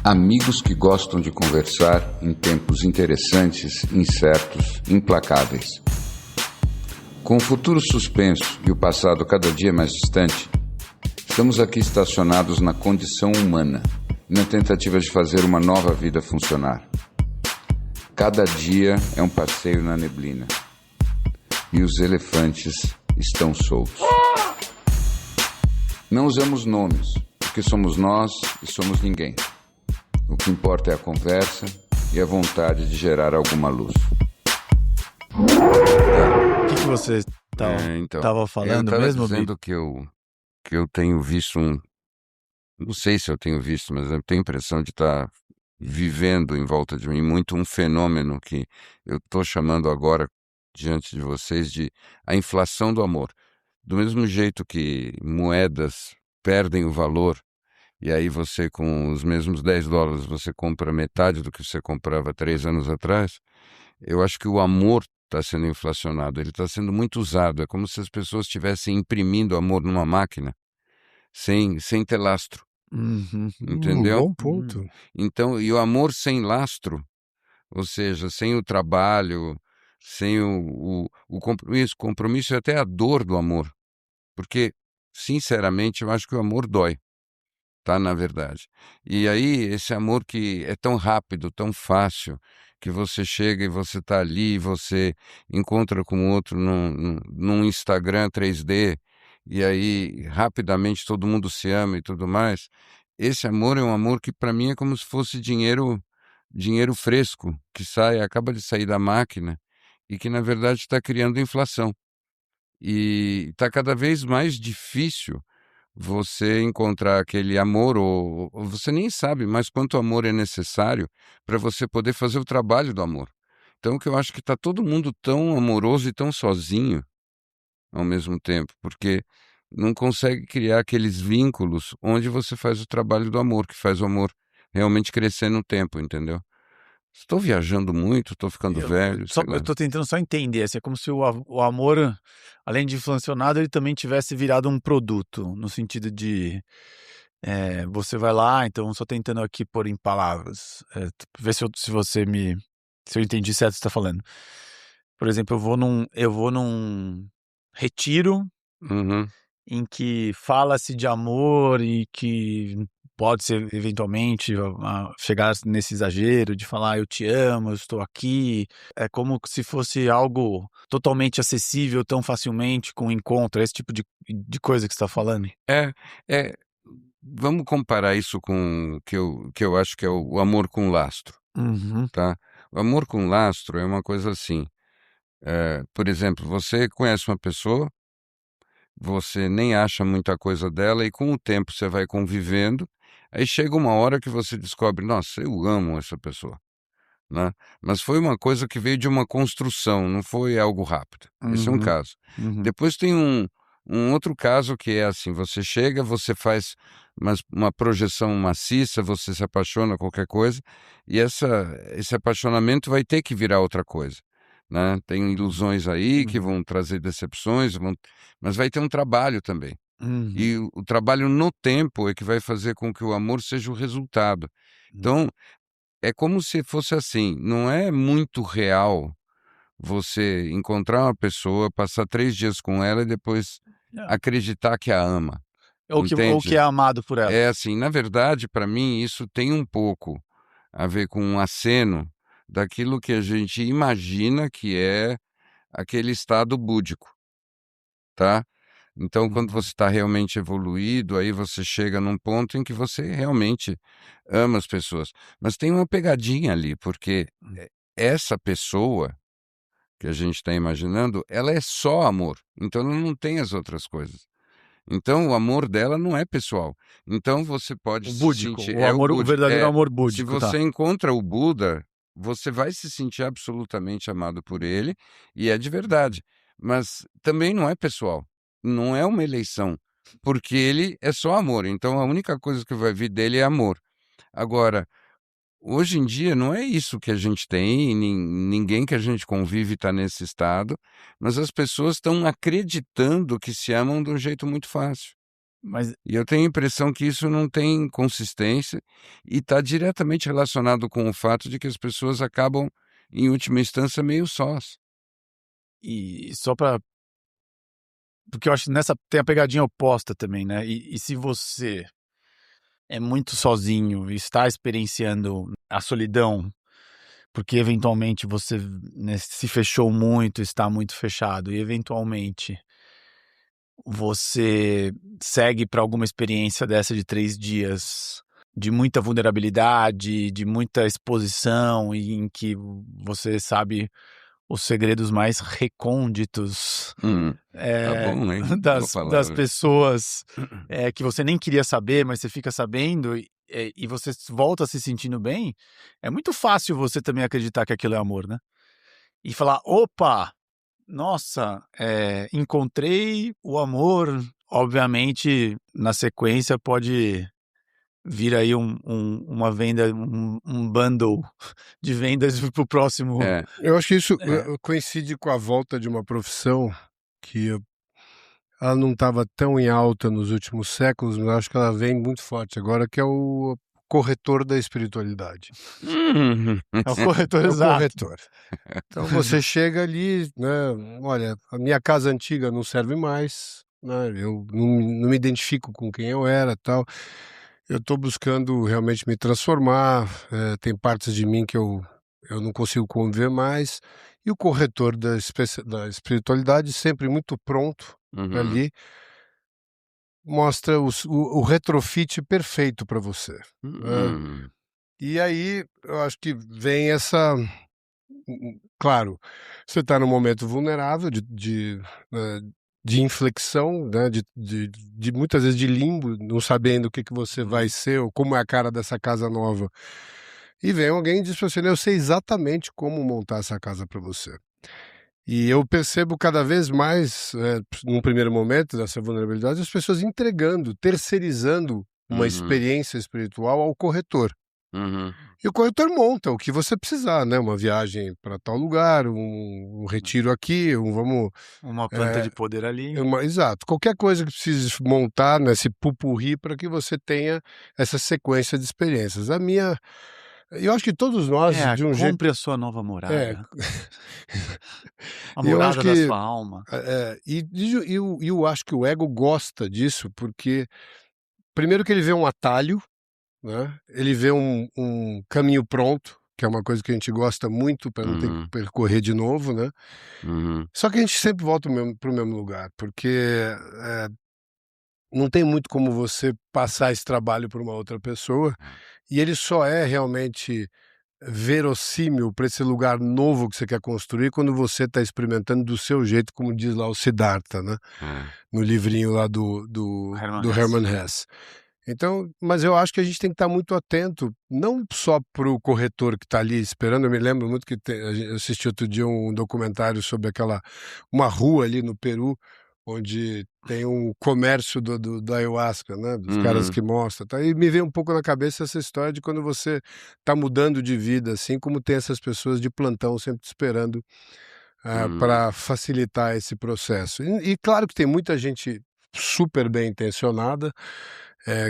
Amigos que gostam de conversar em tempos interessantes, incertos, implacáveis. Com o futuro suspenso e o passado cada dia mais distante, estamos aqui estacionados na condição humana, na tentativa de fazer uma nova vida funcionar. Cada dia é um passeio na neblina. E os elefantes estão soltos. Não usamos nomes, porque somos nós e somos ninguém. O que importa é a conversa e a vontade de gerar alguma luz. O que você estava falando eu mesmo, dizendo que eu tenho visto não sei se eu tenho visto, mas eu tenho a impressão de estar vivendo em volta de mim muito um fenômeno que eu estou chamando agora diante de vocês de a inflação do amor. Do mesmo jeito que moedas perdem o valor, e aí você, com os mesmos $10, você compra metade do que você comprava 3 anos atrás, eu acho que o amor está sendo inflacionado, ele está sendo muito usado. É como se as pessoas estivessem imprimindo amor numa máquina, sem ter lastro, entendeu? Bom ponto. Então, e o amor sem lastro, ou seja, sem o trabalho, sem o compromisso e até a dor do amor. Porque, sinceramente, eu acho que o amor dói. Tá, na verdade. E aí, esse amor que é tão rápido, tão fácil, que você chega e você tá ali, você encontra com o outro num Instagram 3D, e aí rapidamente todo mundo se ama e tudo mais. Esse amor é um amor que para mim é como se fosse dinheiro fresco, que acaba de sair da máquina e que na verdade está criando inflação. E está cada vez mais difícil você encontrar aquele amor, ou você nem sabe mais quanto amor é necessário para você poder fazer o trabalho do amor. Então, que eu acho que está todo mundo tão amoroso e tão sozinho ao mesmo tempo, porque não consegue criar aqueles vínculos onde você faz o trabalho do amor, que faz o amor realmente crescer no tempo, entendeu? Estou viajando muito, estou ficando velho, sei lá. Eu tô tentando só entender, assim, é como se o amor, além de inflacionado, ele também tivesse virado um produto, no sentido de, você vai lá, então só tentando aqui pôr em palavras, ver se eu entendi certo o que você tá falando. Por exemplo, eu vou num retiro Uhum. em que fala-se de amor e que pode ser eventualmente chegar nesse exagero de falar eu te amo, eu estou aqui. É como se fosse algo totalmente acessível tão facilmente com encontro, esse tipo de coisa que você está falando. Vamos comparar isso com o que eu acho que é o amor com lastro, Uhum. tá? O amor com lastro é uma coisa assim. Por exemplo, você conhece uma pessoa, você nem acha muita coisa dela e com o tempo você vai convivendo, aí chega uma hora que você descobre, nossa, eu amo essa pessoa, né? Mas foi uma coisa que veio de uma construção, não foi algo rápido. Esse é um Uhum. caso. Uhum. Depois tem um outro caso que é assim, você chega, você faz uma projeção maciça, você se apaixona qualquer coisa, e esse apaixonamento vai ter que virar outra coisa, né? Tem ilusões aí que vão trazer decepções, mas vai ter um trabalho também. Uhum. E o trabalho no tempo é que vai fazer com que o amor seja o resultado. Então, é como se fosse assim, não é muito real você encontrar uma pessoa, passar 3 dias com ela e depois É. acreditar que a ama, Ou que entende? é amado por ela. É assim, na verdade, para mim, isso tem um pouco a ver com um aceno daquilo que a gente imagina que é aquele estado búdico, tá? Então, quando você está realmente evoluído, aí você chega num ponto em que você realmente ama as pessoas. Mas tem uma pegadinha ali, porque essa pessoa que a gente está imaginando, ela é só amor. Então, ela não tem as outras coisas. Então, o amor dela não é pessoal. Então, você pode O se búdico, sentir... o amor, o búdico. verdadeiro amor Se búdico, tá? você encontra o Buda, você vai se sentir absolutamente amado por ele, e é de verdade. Mas também não é pessoal. Não é uma eleição. Porque ele é só amor. Então, a única coisa que vai vir dele é amor. Agora, hoje em dia não é isso que a gente tem, ninguém que a gente convive está nesse estado, mas as pessoas estão acreditando que se amam de um jeito muito fácil. Mas E eu tenho a impressão que isso não tem consistência e está diretamente relacionado com o fato de que as pessoas acabam, em última instância, meio sós. e só para porque eu acho que nessa tem a pegadinha oposta também, né? E se você é muito sozinho e está experienciando a solidão, porque eventualmente você, né, se fechou muito, está muito fechado, e eventualmente você segue para alguma experiência dessa de 3 dias, de muita vulnerabilidade, de muita exposição, e em que você sabe os segredos mais recônditos Tá é, bom, hein? Boa das palavra. pessoas que você nem queria saber, mas você fica sabendo e você volta se sentindo bem, é muito fácil você também acreditar que aquilo é amor, né? E falar, opa, nossa, encontrei o amor. Obviamente, na sequência pode vir aí uma venda, um bundle de vendas pro próximo. É. Eu acho que isso É. coincide com a volta de uma profissão que ela não estava tão em alta nos últimos séculos, mas acho que ela vem muito forte agora, que é o corretor da espiritualidade. É o corretor É o exato. corretor. Então você chega ali, né? Olha, a minha casa antiga não serve mais, né? Eu não me identifico com quem eu era, tal. Eu estou buscando realmente me transformar. Tem partes de mim que eu não consigo conviver mais. E o corretor da espiritualidade, sempre muito pronto ali, mostra o retrofit perfeito para você. E aí eu acho que vem essa. Claro, você está num momento vulnerável de inflexão, né, de muitas vezes de limbo, não sabendo o que você vai ser ou como é a cara dessa casa nova. E vem alguém e diz para você, eu sei exatamente como montar essa casa para você. E eu percebo cada vez mais, num primeiro momento dessa vulnerabilidade, as pessoas entregando, terceirizando uma experiência espiritual ao corretor. E o corretor monta o que você precisar, né? Uma viagem para tal lugar, um retiro aqui, Uma planta de poder ali. exato. Qualquer coisa que precise montar nesse pupurri para que você tenha essa sequência de experiências. Eu acho que todos nós, de um jeito. Compre a sua nova morada. A Eu acho morada da que. sua alma. Eu acho que o ego gosta disso, porque, primeiro, que ele vê um atalho, né? Ele vê um caminho pronto, que é uma coisa que a gente gosta muito para não ter que percorrer de novo, né? Só que a gente sempre volta para o mesmo lugar, porque não tem muito como você passar esse trabalho para uma outra pessoa, e ele só é realmente verossímil para esse lugar novo que você quer construir quando você está experimentando do seu jeito, como diz lá o Siddhartha, né? No livrinho lá do Hermann Hesse. Então, mas eu acho que a gente tem que estar muito atento, não só para o corretor que está ali esperando. Eu me lembro muito que eu assisti outro dia um documentário sobre uma rua ali no Peru, onde tem um comércio da ayahuasca, né? Dos caras que mostram. Tá? E me veio um pouco na cabeça essa história de quando você está mudando de vida, assim como tem essas pessoas de plantão sempre te esperando para facilitar esse processo. E claro que tem muita gente super bem intencionada,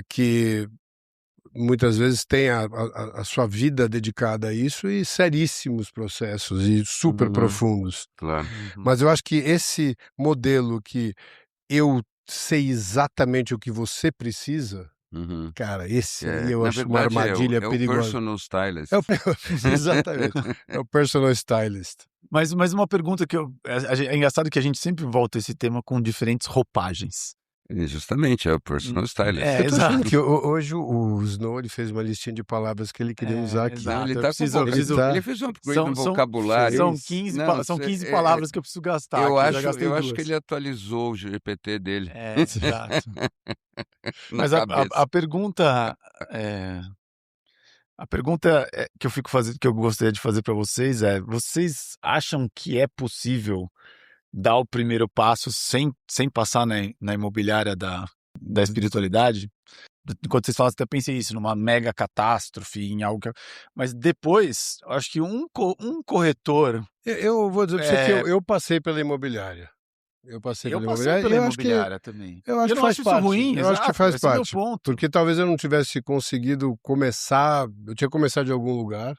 que muitas vezes tem a sua vida dedicada a isso e seríssimos processos e super profundos. Claro. Mas eu acho que esse modelo que eu sei exatamente o que você precisa, cara, esse aí eu acho uma armadilha perigosa. É o personal stylist. Exatamente, é o personal stylist. Mas uma pergunta que é engraçado que a gente sempre volta a esse tema com diferentes roupagens. Justamente, é o personal stylist. Eu tô achando que hoje o Snow ele fez uma listinha de palavras que ele queria usar aqui. Exato. Ele, ele fez um upgrade no vocabulário. São 15 palavras que eu preciso gastar. Eu aqui, acho que ele atualizou o GPT dele. Exato. Mas a pergunta que eu fico fazendo, que eu gostaria de fazer para vocês é: vocês acham que é possível dar o primeiro passo sem passar na imobiliária da espiritualidade? Enquanto vocês falam, até pensei isso, numa mega catástrofe, em algo mas depois, eu acho que um corretor... Eu vou dizer pra você que eu passei pela imobiliária. Eu passei Eu pela passei imobiliária pela e eu acho que imobiliária também. eu acho Eu que não faz acho isso parte. ruim, Eu acho que exato, faz esse é meu parte. ponto. Porque talvez eu não tivesse conseguido começar, eu tinha começado de algum lugar.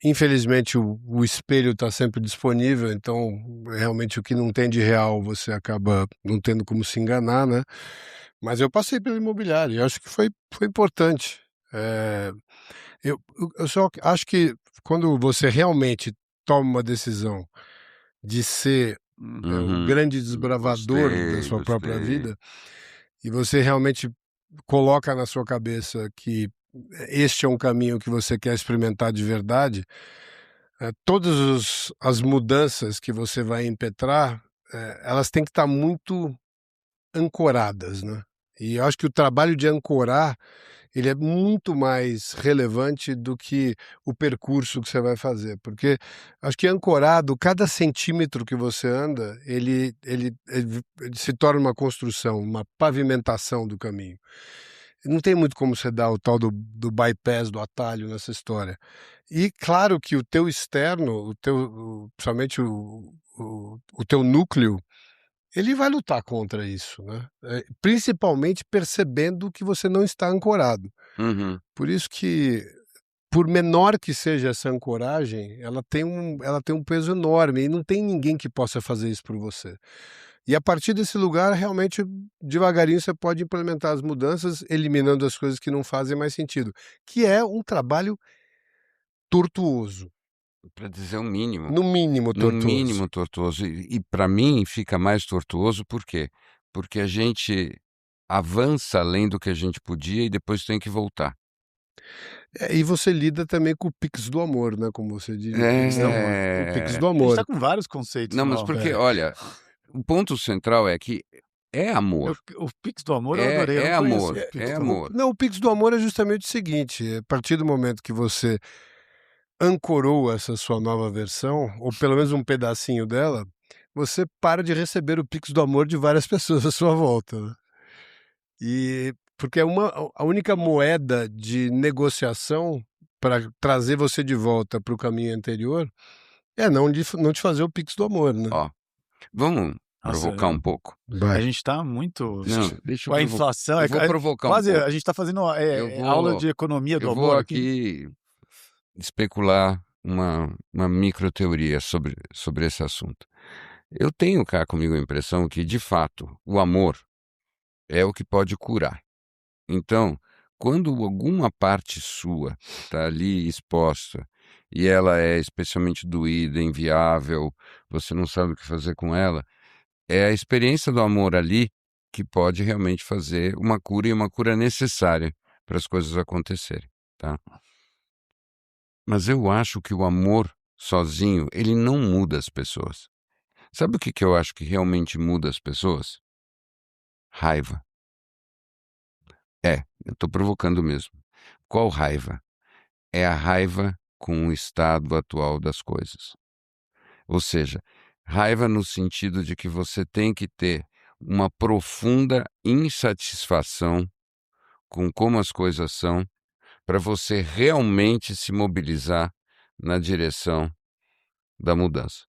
Infelizmente o espelho está sempre disponível, então realmente o que não tem de real você acaba não tendo como se enganar, né? Mas eu passei pela imobiliária e acho que foi importante. É, eu só acho que quando você realmente toma uma decisão de ser o Uhum. grande desbravador da Gostei, sua própria gostei. vida, e você realmente coloca na sua cabeça que este é um caminho que você quer experimentar de verdade, todas as mudanças que você vai impetrar, elas têm que estar muito ancoradas, né? E eu acho que o trabalho de ancorar ele é muito mais relevante do que o percurso que você vai fazer, porque acho que ancorado, cada centímetro que você anda, ele se torna uma construção, uma pavimentação do caminho. Não tem muito como você dar o tal do bypass, do atalho nessa história. E claro que o teu externo, principalmente o teu núcleo, ele vai lutar contra isso, né? Principalmente percebendo que você não está ancorado. Uhum. Por isso que, por menor que seja essa ancoragem, ela tem um peso enorme e não tem ninguém que possa fazer isso por você. E a partir desse lugar, realmente, devagarinho você pode implementar as mudanças, eliminando as coisas que não fazem mais sentido, que é um trabalho tortuoso, Para dizer o mínimo. no mínimo No tortuoso. mínimo tortuoso. E para mim fica mais tortuoso por quê? Porque a gente avança além do que a gente podia e depois tem que voltar. E você lida também com o Pix do amor, né? Como você diria. Pix do amor. O Pix É... do A gente amor. tá com vários conceitos Não, mas novos. porque, olha, o ponto central é que é amor. O Pix do amor eu adorei, eu É não conheço amor, o Pix é do amor. amor. Não, o Pix do amor é justamente o seguinte: a partir do momento que você ancorou essa sua nova versão, ou pelo menos um pedacinho dela, você para de receber o Pix do amor de várias pessoas à sua volta, né? E porque a única moeda de negociação para trazer você de volta para o caminho anterior é não te fazer o Pix do amor, né? Ó, vamos Nossa, provocar um pouco? a Vai. gente tá muito. Não, deixa eu Com a provocar. inflação, Eu vou provocar um quase pouco. a gente tá fazendo Eu aula vou, de economia do eu vou amor aqui. aqui especular uma microteoria sobre esse assunto. Eu tenho cá comigo a impressão que, de fato, o amor é o que pode curar. Então, quando alguma parte sua está ali exposta e ela é especialmente doída, inviável, você não sabe o que fazer com ela, é a experiência do amor ali que pode realmente fazer uma cura e uma cura necessária para as coisas acontecerem, tá? Mas eu acho que o amor sozinho, ele não muda as pessoas. Sabe o que eu acho que realmente muda as pessoas? Raiva. Eu estou provocando mesmo. Qual raiva? É a raiva com o estado atual das coisas. Ou seja, raiva no sentido de que você tem que ter uma profunda insatisfação com como as coisas são para você realmente se mobilizar na direção da mudança.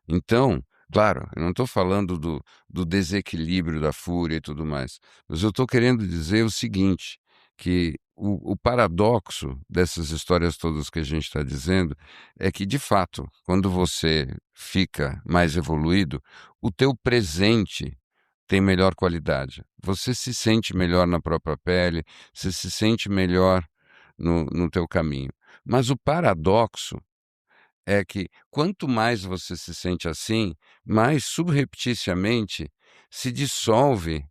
Então, claro, eu não estou falando do desequilíbrio, da fúria e tudo mais, mas eu estou querendo dizer o seguinte, que o paradoxo dessas histórias todas que a gente está dizendo é que, de fato, quando você fica mais evoluído, o teu presente tem melhor qualidade. Você se sente melhor na própria pele, você se sente melhor no teu caminho. Mas o paradoxo é que quanto mais você se sente assim, mais subrepticiamente se dissolve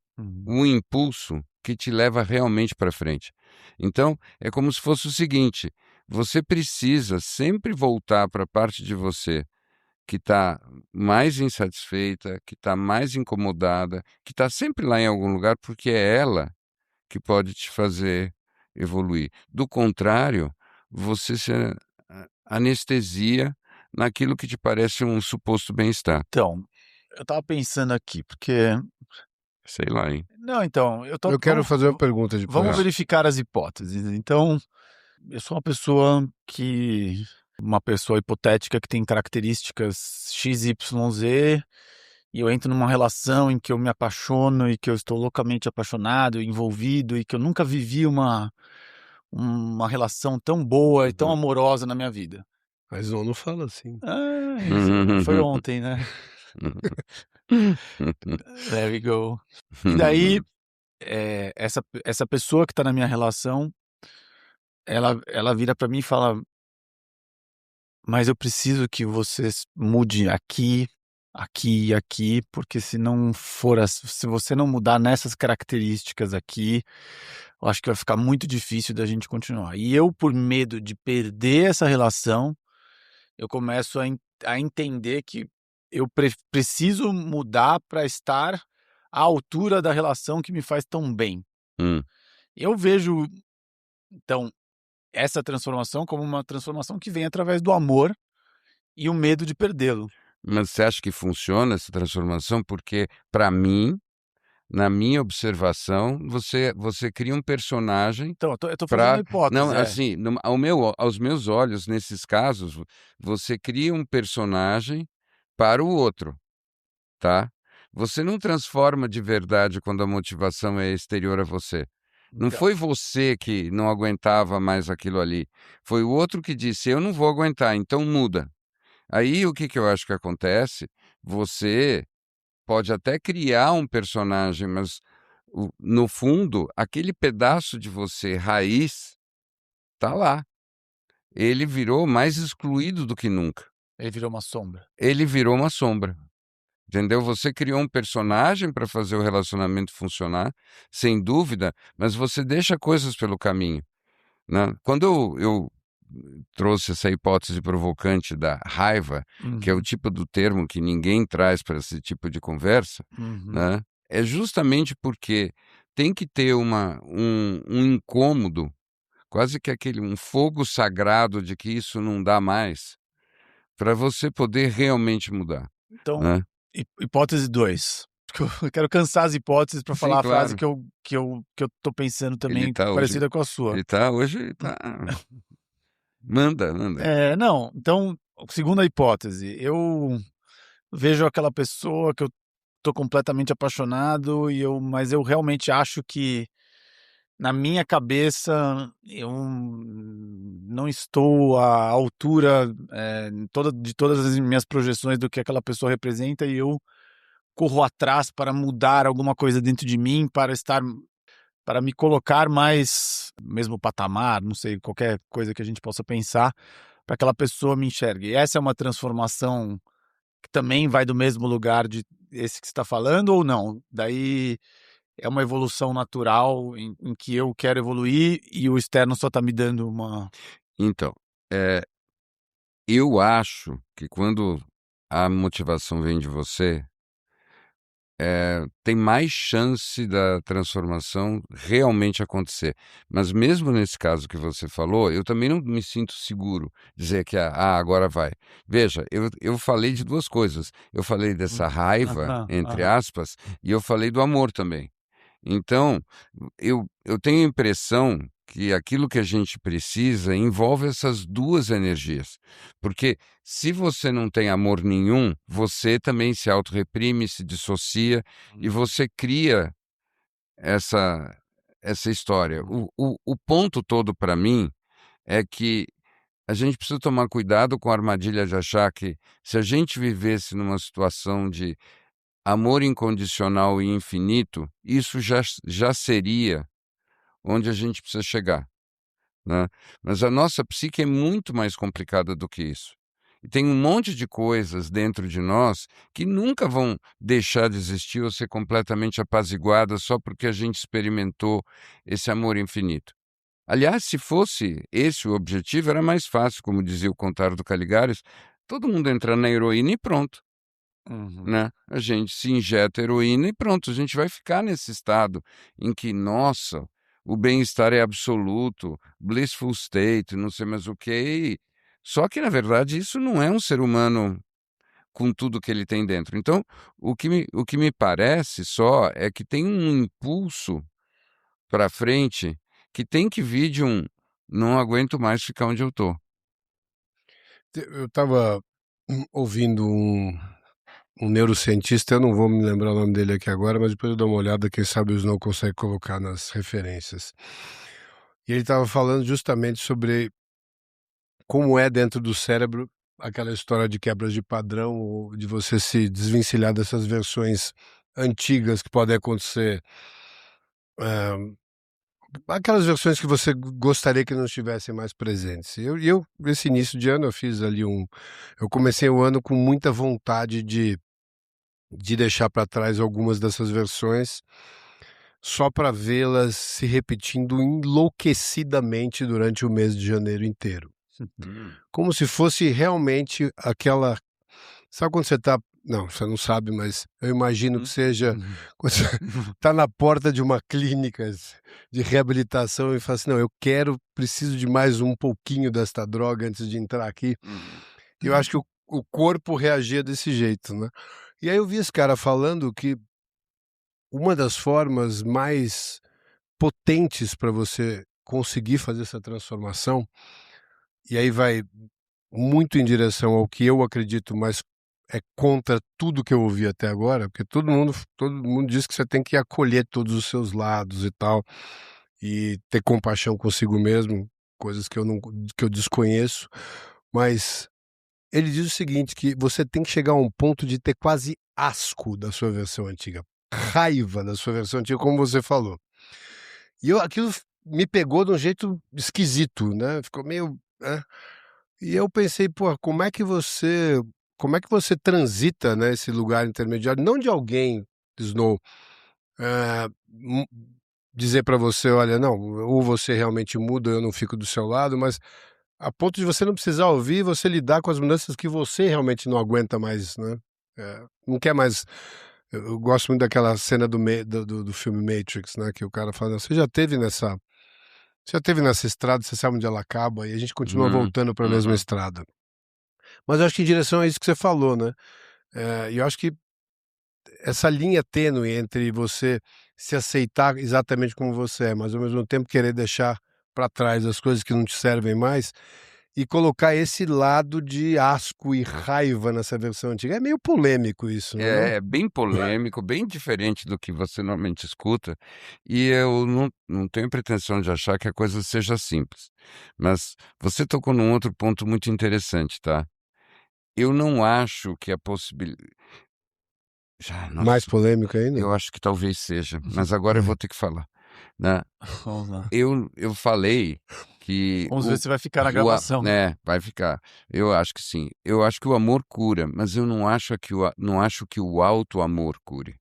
o impulso que te leva realmente para frente. Então, é como se fosse o seguinte: você precisa sempre voltar para a parte de você que está mais insatisfeita, que está mais incomodada, que está sempre lá em algum lugar, porque é ela que pode te fazer evoluir. Do contrário, você se anestesia naquilo que te parece um suposto bem-estar. Então, eu tava pensando aqui, porque. Sei lá, hein? Não, então, Eu quero fazer uma pergunta depois. vamos verificar as hipóteses. Então, eu sou uma pessoa que. Uma pessoa hipotética que tem características XYZ e eu entro numa relação em que eu me apaixono e que eu estou loucamente apaixonado, envolvido e que eu nunca vivi uma relação tão boa e tão Uhum. amorosa na minha vida. Mas não fala assim. Isso foi ontem, né? There we go. E daí, essa pessoa que tá na minha relação, ela vira pra mim e fala: mas eu preciso que você mude aqui, aqui e aqui, porque se não for, se você não mudar nessas características aqui, eu acho que vai ficar muito difícil da gente continuar. E eu, por medo de perder essa relação, eu começo a entender que eu preciso mudar para estar à altura da relação que me faz tão bem. Hum. Eu vejo, então, essa transformação como uma transformação que vem através do amor e o medo de perdê-lo. Mas você acha que funciona essa transformação? Porque, para mim, na minha observação, você cria um personagem Então, eu tô fazendo uma para... Não, hipótese, assim, aos meus olhos, nesses casos, você cria um personagem para o outro, tá? Você não transforma de verdade quando a motivação é exterior a você. Não Então, foi você que não aguentava mais aquilo ali. Foi o outro que disse: eu não vou aguentar, então muda. Aí o que que eu acho que acontece? Você pode até criar um personagem, mas no fundo, aquele pedaço de você raiz tá lá. Ele virou mais excluído do que nunca. ele virou uma sombra. Ele virou uma sombra. Entendeu? Você criou um personagem para fazer o relacionamento funcionar, sem dúvida, mas você deixa coisas pelo caminho, né? Quando eu trouxe essa hipótese provocante da raiva, que é o Uhum, tipo do termo que ninguém traz para esse tipo de conversa, uhum. né? É justamente porque tem que ter um incômodo, quase que um fogo sagrado de que isso não dá mais, para você poder realmente mudar, Então, né? hipótese 2. Porque eu quero cansar as hipóteses para Sim, falar a frase claro. que eu tô pensando Ele também, tá hoje, parecida com a sua. ele tá. Manda, manda. Não, então, segunda hipótese, eu vejo aquela pessoa que eu tô completamente apaixonado mas eu realmente acho que na minha cabeça eu não estou à altura, de todas as minhas projeções do que aquela pessoa representa e eu corro atrás para mudar alguma coisa dentro de mim, para me colocar mais mesmo patamar, não sei, qualquer coisa que a gente possa pensar, para que aquela pessoa me enxergue. E essa é uma transformação que também vai do mesmo lugar de esse que você está falando ou não? Daí é uma evolução natural em que eu quero evoluir e o externo só está me dando uma... Então, eu acho que quando a motivação vem de você, tem mais chance da transformação realmente acontecer. Mas mesmo nesse caso que você falou, eu também não me sinto seguro dizer que agora vai. Veja, eu falei de duas coisas. Eu falei dessa raiva, Aham, entre aham. aspas, e eu falei do amor também. Então, eu tenho a impressão que aquilo que a gente precisa envolve essas duas energias. Porque se você não tem amor nenhum, você também se autorreprime, se dissocia e você cria essa, essa história. O ponto todo para mim é que a gente precisa tomar cuidado com a armadilha de achar que se a gente vivesse numa situação de amor incondicional e infinito, isso já seria onde a gente precisa chegar, né? Mas a nossa psique é muito mais complicada do que isso. E tem um monte de coisas dentro de nós que nunca vão deixar de existir ou ser completamente apaziguadas só porque a gente experimentou esse amor infinito. Aliás, se fosse esse o objetivo, era mais fácil, como dizia o Contaro do Caligares, todo mundo entrar na heroína e pronto, Uhum. né? A gente se injeta heroína e pronto, a gente vai ficar nesse estado em que, nossa, o bem-estar é absoluto, blissful state, não sei mais o que. Só que, na verdade, isso não é um ser humano com tudo que ele tem dentro. Então, o que me parece só é que tem um impulso para frente que tem que vir de não aguento mais ficar onde eu tô. Eu estava ouvindo um neurocientista, eu não vou me lembrar o nome dele aqui agora, mas depois eu dou uma olhada, quem sabe o Snow consegue colocar nas referências. E ele estava falando justamente sobre como é dentro do cérebro aquela história de quebras de padrão, ou de você se desvencilhar dessas versões antigas que podem acontecer, aquelas versões que você gostaria que não estivessem mais presentes. Eu esse início de ano, eu fiz ali eu comecei o ano com muita vontade de deixar para trás algumas dessas versões, só para vê-las se repetindo enlouquecidamente durante o mês de janeiro inteiro. Como se fosse realmente aquela. Sabe quando você tá. Não, você não sabe, mas eu imagino que seja quando você está na porta de uma clínica de reabilitação e fala assim: não, preciso de mais um pouquinho desta droga antes de entrar aqui. E eu acho que o corpo reagia desse jeito, né? E aí eu vi esse cara falando que uma das formas mais potentes para você conseguir fazer essa transformação, e aí vai muito em direção ao que eu acredito, mas é contra tudo que eu ouvi até agora, porque todo mundo diz que você tem que acolher todos os seus lados e tal, e ter compaixão consigo mesmo, coisas que eu desconheço, mas ele diz o seguinte, que você tem que chegar a um ponto de ter quase asco da sua versão antiga, raiva da sua versão antiga, como você falou. E aquilo me pegou de um jeito esquisito, né? Ficou meio. E eu pensei, pô, como é que você transita nesse lugar intermediário, não de alguém, Snow, dizer para você, olha, não, ou você realmente muda, eu não fico do seu lado, mas a ponto de você não precisar ouvir, você lidar com as mudanças que você realmente não aguenta mais, né? Não quer mais. Eu gosto muito daquela cena do filme Matrix, né? Que o cara fala, você já teve nessa estrada, você sabe onde ela acaba, e a gente continua voltando para a mesma estrada. Mas eu acho que em direção a isso que você falou, né? E eu acho que essa linha tênue entre você se aceitar exatamente como você é, mas ao mesmo tempo querer deixar para trás as coisas que não te servem mais e colocar esse lado de asco e raiva nessa versão antiga. É meio polêmico isso, não é? É bem polêmico, bem diferente do que você normalmente escuta, e eu não tenho pretensão de achar que a coisa seja simples. Mas você tocou num outro ponto muito interessante, tá? Eu não acho que a possibilidade. Mais polêmico ainda? Eu acho que talvez seja, mas agora eu vou ter que falar, né? Vamos lá. Eu falei que Vamos ver se vai ficar na gravação. vai ficar. Eu acho que sim. Eu acho que o amor cura, mas eu não acho que o auto-amor cure.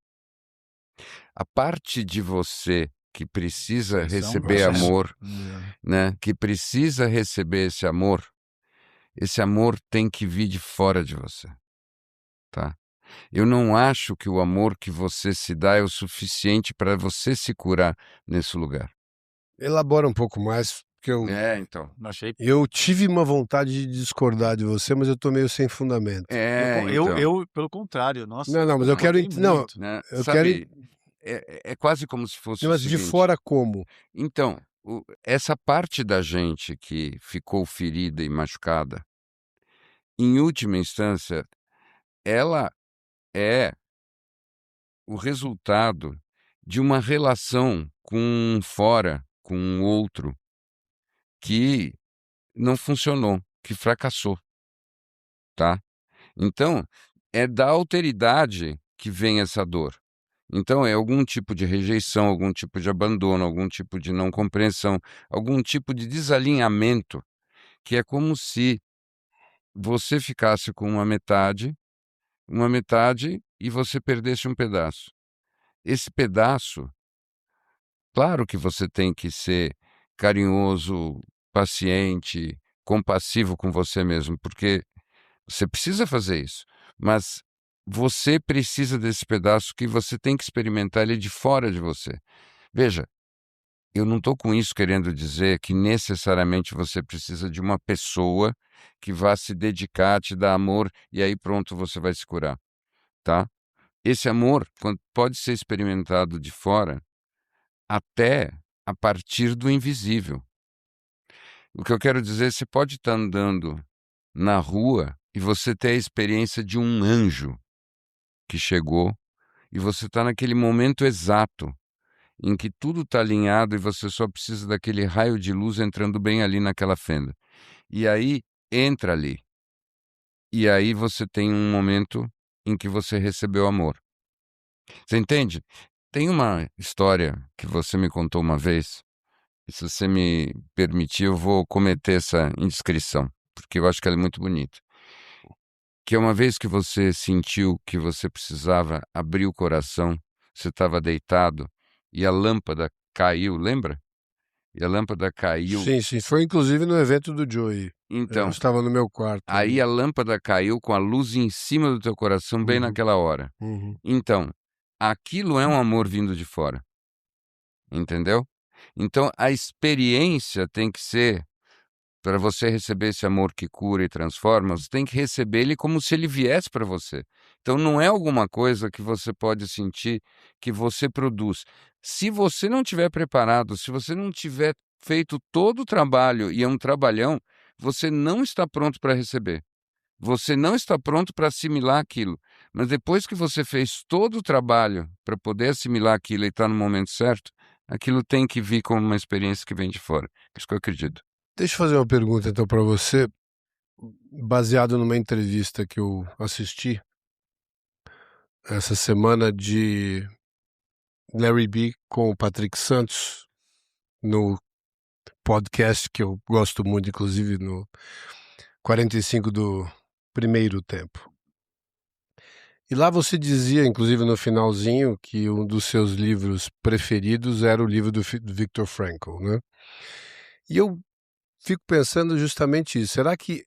A parte de você que precisa receber amor, né? Que precisa receber esse amor tem que vir de fora de você, tá? Eu não acho que o amor que você se dá é o suficiente para você se curar nesse lugar. Elabora um pouco mais, porque então. Eu tive uma vontade de discordar de você, mas eu tô meio sem fundamento. Eu pelo contrário, nossa. Não, mas eu quero... Não, né? eu Sabe, quero... é quase como se fosse Mas o de seguinte. fora como? Então, essa parte da gente que ficou ferida e machucada, em última instância, ela é o resultado de uma relação com um fora, com um outro, que não funcionou, que fracassou, tá? Então, é da alteridade que vem essa dor. Então, é algum tipo de rejeição, algum tipo de abandono, algum tipo de não compreensão, algum tipo de desalinhamento, que é como se você ficasse com uma metade e você perdesse um pedaço. Esse pedaço, claro que você tem que ser carinhoso, paciente, compassivo com você mesmo, porque você precisa fazer isso, mas você precisa desse pedaço que você tem que experimentar ele de fora de você. Veja, eu não estou com isso querendo dizer que necessariamente você precisa de uma pessoa que vá se dedicar, te dar amor e aí pronto, você vai se curar, tá? Esse amor pode ser experimentado de fora até a partir do invisível. O que eu quero dizer, você pode estar andando na rua e você ter a experiência de um anjo que chegou e você está naquele momento exato em que tudo está alinhado e você só precisa daquele raio de luz entrando bem ali naquela fenda. E aí, entra ali. E aí você tem um momento em que você recebeu amor. Você entende? Tem uma história que você me contou uma vez, e se você me permitir, eu vou cometer essa indiscrição, porque eu acho que ela é muito bonita. Que é uma vez que você sentiu que você precisava abrir o coração, você estava deitado e a lâmpada caiu, lembra? E a lâmpada caiu. Sim, foi inclusive no evento do Joey. Eu Então, estava no meu quarto. aí a lâmpada caiu com a luz em cima do teu coração bem naquela hora. Então, aquilo é um amor vindo de fora. Entendeu? Então, a experiência tem que ser, para você receber esse amor que cura e transforma, você tem que receber ele como se ele viesse para você. Então, não é alguma coisa que você pode sentir que você produz. Se você não tiver preparado, se você não tiver feito todo o trabalho, e é um trabalhão, você não está pronto para receber. Você não está pronto para assimilar aquilo. Mas depois que você fez todo o trabalho para poder assimilar aquilo e estar no momento certo, aquilo tem que vir como uma experiência que vem de fora. É isso que eu acredito. Deixa eu fazer uma pergunta então para você, baseado numa entrevista que eu assisti essa semana de Larry B com o Patrick Santos no podcast que eu gosto muito, inclusive no 45 do primeiro tempo. E lá você dizia, inclusive no finalzinho, que um dos seus livros preferidos era o livro do Viktor Frankl, né? E eu fico pensando justamente isso. Será que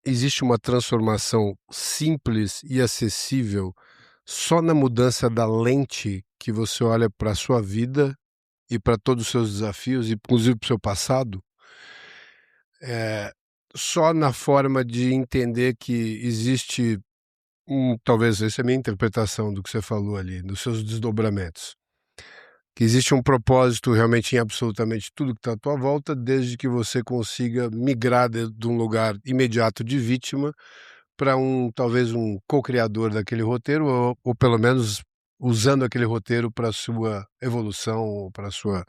existe uma transformação simples e acessível só na mudança da lente que você olha para a sua vida e para todos os seus desafios, inclusive para o seu passado? Só na forma de entender que existe, talvez essa é a minha interpretação do que você falou ali, dos seus desdobramentos. Que existe um propósito realmente em absolutamente tudo que está à tua volta, desde que você consiga migrar de um lugar imediato de vítima para talvez um co-criador daquele roteiro, ou pelo menos usando aquele roteiro para a sua evolução, ou para a sua...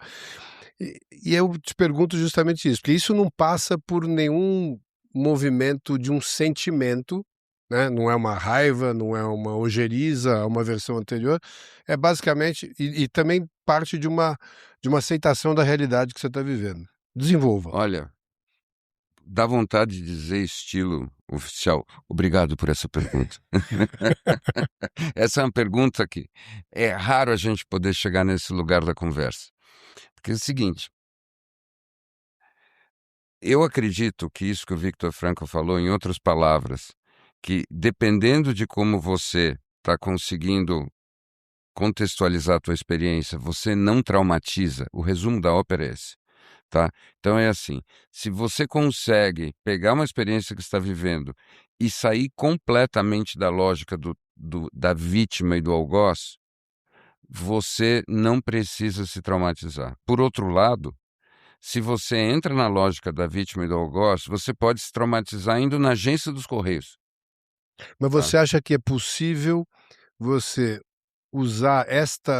E eu te pergunto justamente isso, porque isso não passa por nenhum movimento de um sentimento, né? Não é uma raiva, não é uma ojeriza, uma versão anterior, é basicamente, e também parte de uma aceitação da realidade que você está vivendo. Desenvolva. Olha, dá vontade de dizer estilo oficial. Obrigado por essa pergunta. Essa é uma pergunta que é raro a gente poder chegar nesse lugar da conversa. Porque é o seguinte, eu acredito que isso que o Viktor Frankl falou, em outras palavras, que dependendo de como você está conseguindo contextualizar a tua experiência, você não traumatiza. O resumo da ópera é esse, tá? Então é assim, se você consegue pegar uma experiência que está vivendo e sair completamente da lógica da vítima e do algoz, você não precisa se traumatizar. Por outro lado, se você entra na lógica da vítima e do algoz, você pode se traumatizar indo na agência dos Correios. Mas você acha que é possível você usar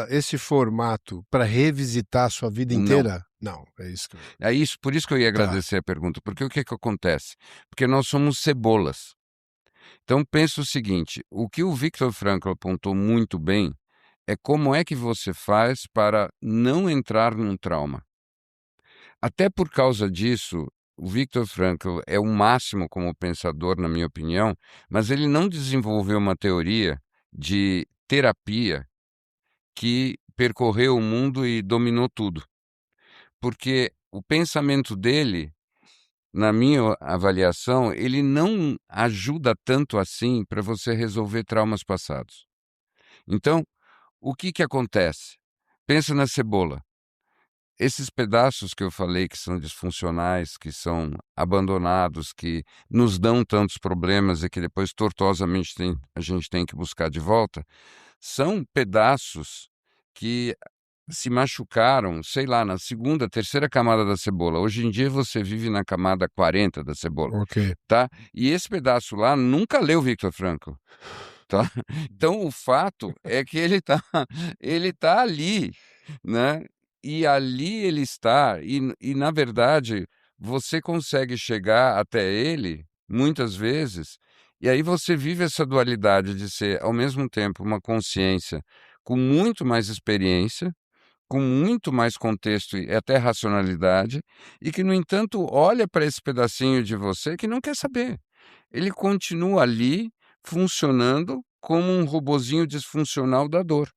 esse formato para revisitar a sua vida inteira? Não, é isso que Por isso que eu ia agradecer a pergunta, porque o que acontece? Porque nós somos cebolas. Então pensa o seguinte, o que o Viktor Frankl apontou muito bem é como é que você faz para não entrar num trauma. Até por causa disso, o Viktor Frankl é o máximo como pensador, na minha opinião, mas ele não desenvolveu uma teoria de terapia que percorreu o mundo e dominou tudo. Porque o pensamento dele, na minha avaliação, ele não ajuda tanto assim para você resolver traumas passados. Então, o que acontece? Pensa na cebola. Esses pedaços que eu falei que são disfuncionais, que são abandonados, que nos dão tantos problemas e que depois tortuosamente a gente tem que buscar de volta, são pedaços que se machucaram, sei lá, na segunda, terceira camada da cebola. Hoje em dia você vive na camada 40 da cebola, Ok. tá? E esse pedaço lá nunca leu Viktor Frankl, tá? Então, o fato é que ele tá ali, né? E ali ele está, e na verdade, você consegue chegar até ele, muitas vezes, e aí você vive essa dualidade de ser, ao mesmo tempo, uma consciência com muito mais experiência, com muito mais contexto e até racionalidade, e que, no entanto, olha para esse pedacinho de você que não quer saber. Ele continua ali, funcionando como um robozinho disfuncional da dor,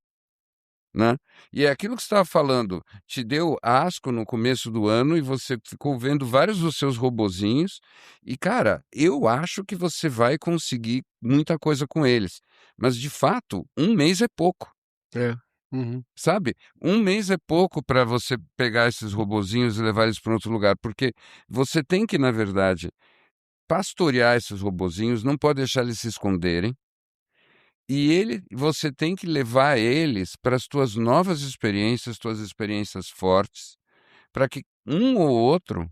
né? E é aquilo que você estava falando, te deu asco no começo do ano e você ficou vendo vários dos seus robozinhos, e, cara, eu acho que você vai conseguir muita coisa com eles, mas, de fato, um mês é pouco. É. Uhum. Sabe? Um mês é pouco para você pegar esses robozinhos e levar eles para outro lugar, porque você tem que, na verdade, pastorear esses robozinhos, não pode deixar eles se esconderem, e você tem que levar eles para as tuas novas experiências, tuas experiências fortes, para que um ou outro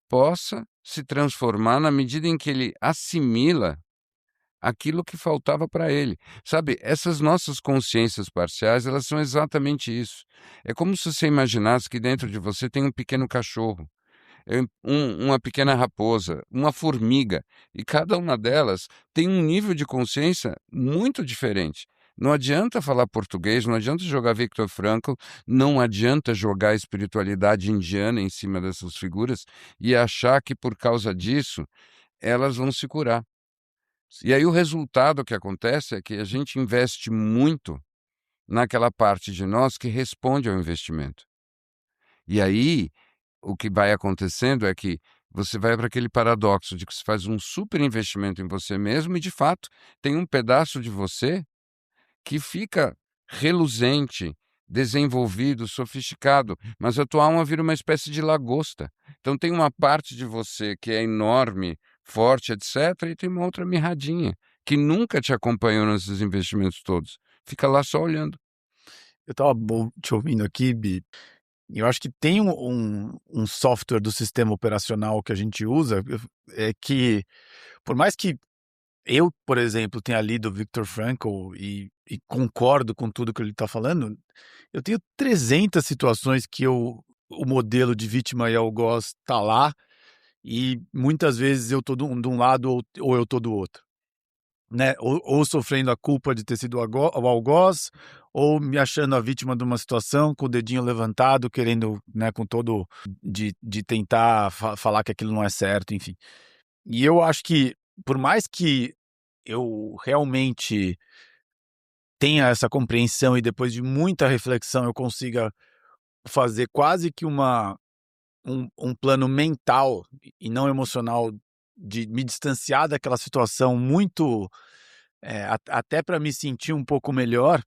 possa se transformar na medida em que ele assimila aquilo que faltava para ele. Sabe, essas nossas consciências parciais, elas são exatamente isso. É como se você imaginasse que dentro de você tem um pequeno cachorro, uma pequena raposa, uma formiga, e cada uma delas tem um nível de consciência muito diferente. Não adianta falar português, não adianta jogar Viktor Frankl, não adianta jogar a espiritualidade indiana em cima dessas figuras e achar que por causa disso elas vão se curar. E aí o resultado que acontece é que a gente investe muito naquela parte de nós que responde ao investimento. E aí o que vai acontecendo é que você vai para aquele paradoxo de que você faz um super investimento em você mesmo e, de fato, tem um pedaço de você que fica reluzente, desenvolvido, sofisticado, mas a tua alma vira uma espécie de lagosta. Então tem uma parte de você que é enorme, forte, etc., e tem uma outra mirradinha, que nunca te acompanhou nesses investimentos todos. Fica lá só olhando. Eu estava te ouvindo aqui, Bi, e eu acho que tem um software do sistema operacional que a gente usa, é que, por mais que eu, por exemplo, tenha lido Viktor Frankl e concordo com tudo que ele está falando, eu tenho 300 situações que o modelo de vítima e algoz está lá, e muitas vezes eu tô de um lado ou eu tô do outro, né? Ou sofrendo a culpa de ter sido o algoz, ou me achando a vítima de uma situação com o dedinho levantado, querendo, né, com todo de tentar falar que aquilo não é certo, enfim. E eu acho que, por mais que eu realmente tenha essa compreensão e depois de muita reflexão eu consiga fazer quase que um plano mental e não emocional de me distanciar daquela situação muito, até para me sentir um pouco melhor,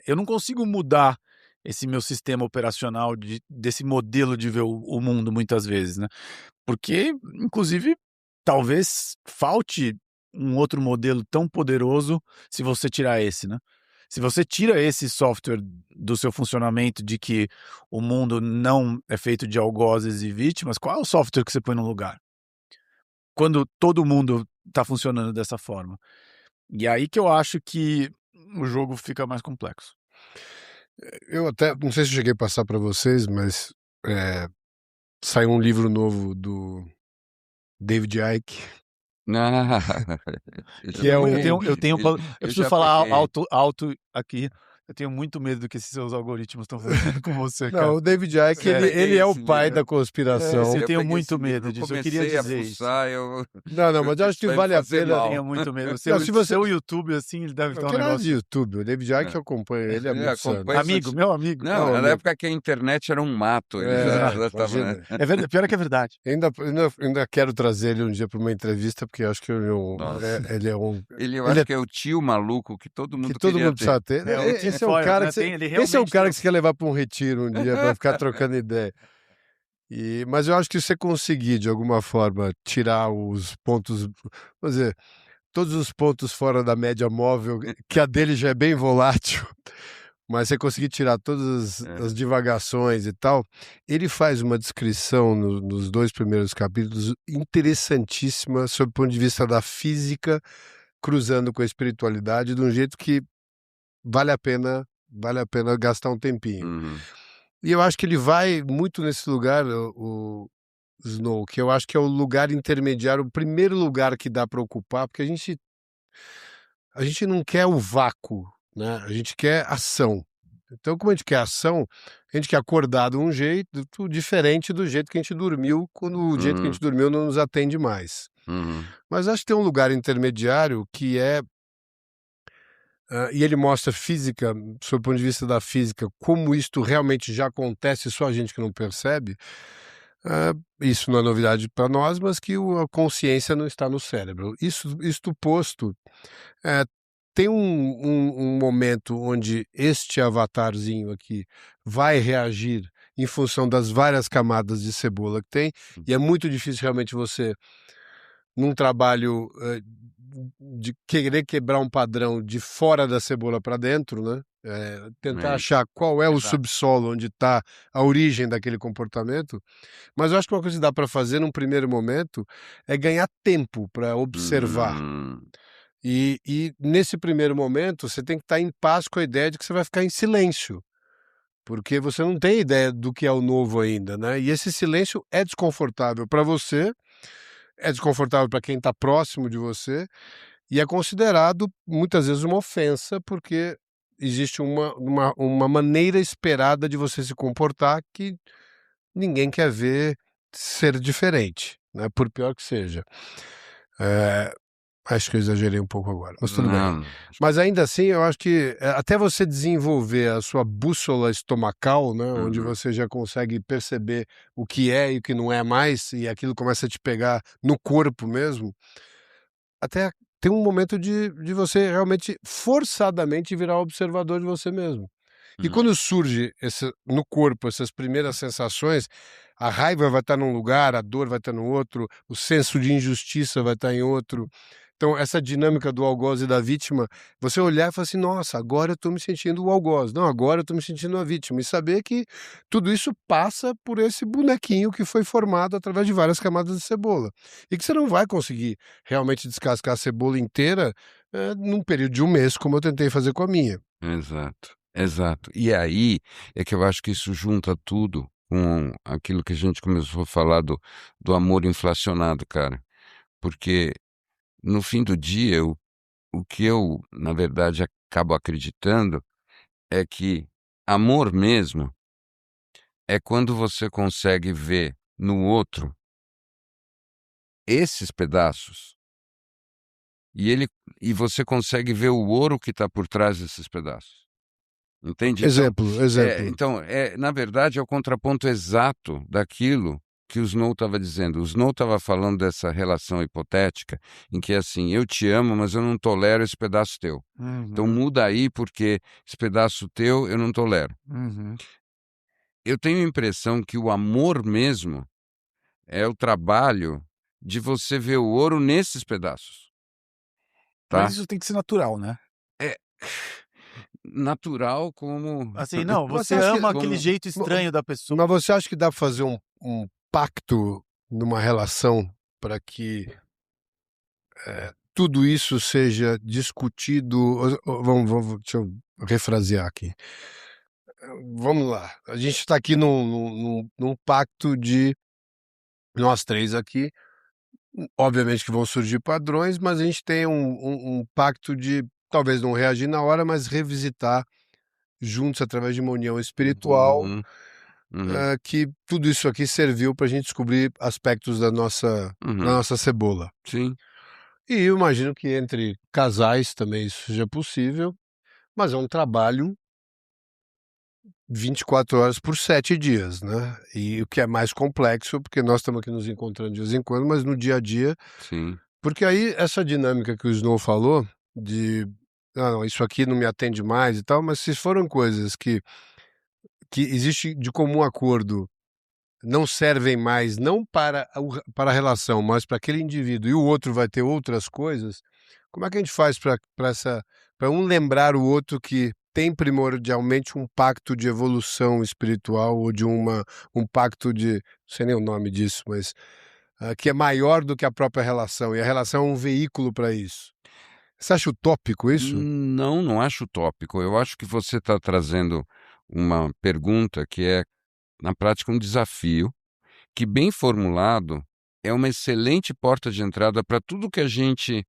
eu não consigo mudar esse meu sistema operacional desse modelo de ver o mundo muitas vezes, né? Porque, inclusive, talvez falte um outro modelo tão poderoso se você tirar esse, né? Se você tira esse software do seu funcionamento de que o mundo não é feito de algozes e vítimas, qual é o software que você põe no lugar? Quando todo mundo está funcionando dessa forma. E aí que eu acho que o jogo fica mais complexo. Eu até, não sei se eu cheguei a passar para vocês, mas saiu um livro novo do David Icke. Que é eu preciso falar alto aqui. Eu tenho muito medo do que esses seus algoritmos estão fazendo com você, cara. Não, o David Icke, ele é o pai da conspiração. Eu tenho muito medo disso. Eu queria dizer isso. Não, mas eu acho que vale a pena. Eu tenho muito medo. Seu YouTube, assim, ele deve estar um negócio... de YouTube. O David Icke eu acompanho, ele é muito santo. Meu amigo. Não, na época que a internet era um mato. Ele já tava, né? É verdade, pior é que é verdade. Ainda quero trazer ele um dia para uma entrevista, porque eu acho que ele é um... Eu acho que é o tio maluco que todo mundo precisa ter. Esse é um cara que você quer levar para um retiro um dia para ficar trocando ideia. Mas eu acho que você conseguir, de alguma forma, tirar os pontos, vamos dizer, todos os pontos fora da média móvel, que a dele já é bem volátil, mas você conseguir tirar todas as divagações e tal, ele faz uma descrição nos 2 primeiros capítulos interessantíssima sob o ponto de vista da física, cruzando com a espiritualidade de um jeito que vale a pena gastar um tempinho. Uhum. E eu acho que ele vai muito nesse lugar, o Snow, que eu acho que é o lugar intermediário, o primeiro lugar que dá para ocupar, porque a gente não quer o vácuo, né? A gente quer ação. Então, como a gente quer ação, a gente quer acordar de um jeito diferente do jeito que a gente dormiu, quando o jeito que a gente dormiu não nos atende mais. Uhum. Mas acho que tem um lugar intermediário que é e ele mostra física, sob o ponto de vista da física, como isto realmente já acontece, só a gente que não percebe. Isso não é novidade para nós, mas que a consciência não está no cérebro. Isto posto, tem um momento onde este avatarzinho aqui vai reagir em função das várias camadas de cebola que tem, e é muito difícil realmente você, num trabalho de querer quebrar um padrão de fora da cebola para dentro, né? Tentar achar qual é o subsolo onde está a origem daquele comportamento. Mas eu acho que uma coisa que dá para fazer num primeiro momento é ganhar tempo para observar. E nesse primeiro momento você tem que estar em paz com a ideia de que você vai ficar em silêncio, porque você não tem ideia do que é o novo ainda, né? E esse silêncio é desconfortável para você, é desconfortável para quem está próximo de você, e é considerado muitas vezes uma ofensa, porque existe uma maneira esperada de você se comportar que ninguém quer ver ser diferente, né? Por pior que seja. Acho que eu exagerei um pouco agora, mas tudo bem. Não. Mas ainda assim, eu acho que até você desenvolver a sua bússola estomacal, né, onde você já consegue perceber o que é e o que não é mais, e aquilo começa a te pegar no corpo mesmo, até tem um momento de você realmente forçadamente virar observador de você mesmo. E quando surge no corpo essas primeiras sensações, a raiva vai estar num lugar, a dor vai estar no outro, o senso de injustiça vai estar em outro. Então, essa dinâmica do algoz e da vítima, você olhar e falar assim, nossa, agora eu estou me sentindo o algoz, não, agora eu estou me sentindo a vítima. E saber que tudo isso passa por esse bonequinho que foi formado através de várias camadas de cebola. E que você não vai conseguir realmente descascar a cebola inteira num período de um mês, como eu tentei fazer com a minha. Exato, exato. E aí é que eu acho que isso junta tudo com aquilo que a gente começou a falar do amor inflacionado, cara. Porque no fim do dia, o que eu, na verdade, acabo acreditando é que amor mesmo é quando você consegue ver no outro esses pedaços e você consegue ver o ouro que está por trás desses pedaços. Entende? Exemplo. Então, na verdade, é o contraponto exato daquilo que o Snow estava dizendo. O Snow estava falando dessa relação hipotética em que, assim, eu te amo, mas eu não tolero esse pedaço teu. Então, muda aí, porque esse pedaço teu eu não tolero. Eu tenho a impressão que o amor mesmo é o trabalho de você ver o ouro nesses pedaços. Tá? Mas isso tem que ser natural, né? É natural como... Assim, não, Mas você acho que ama aquele jeito estranho da pessoa. Mas você acha que dá para fazer um pacto numa relação para que tudo isso seja discutido? Deixa eu refrasear aqui. Vamos lá. A gente está aqui num pacto de nós três aqui. Obviamente que vão surgir padrões, mas a gente tem um pacto de talvez não reagir na hora, mas revisitar juntos através de uma união espiritual. Que tudo isso aqui serviu para a gente descobrir aspectos da nossa cebola. Sim. E eu imagino que entre casais também isso seja possível, mas é um trabalho 24 horas por 7 dias, né? E o que é mais complexo, porque nós estamos aqui nos encontrando de vez em quando, mas no dia a dia. Sim. Porque aí essa dinâmica que o Snow falou, de não, isso aqui não me atende mais e tal, mas se foram coisas que existe de comum acordo, não servem mais, não para a relação, mas para aquele indivíduo, e o outro vai ter outras coisas, como é que a gente faz para um lembrar o outro que tem primordialmente um pacto de evolução espiritual ou de um pacto de, não sei nem o nome disso, mas que é maior do que a própria relação, e a relação é um veículo para isso? Você acha utópico isso? Não, não acho utópico. Eu acho que você está trazendo uma pergunta que é, na prática, um desafio, que, bem formulado, é uma excelente porta de entrada para tudo que a gente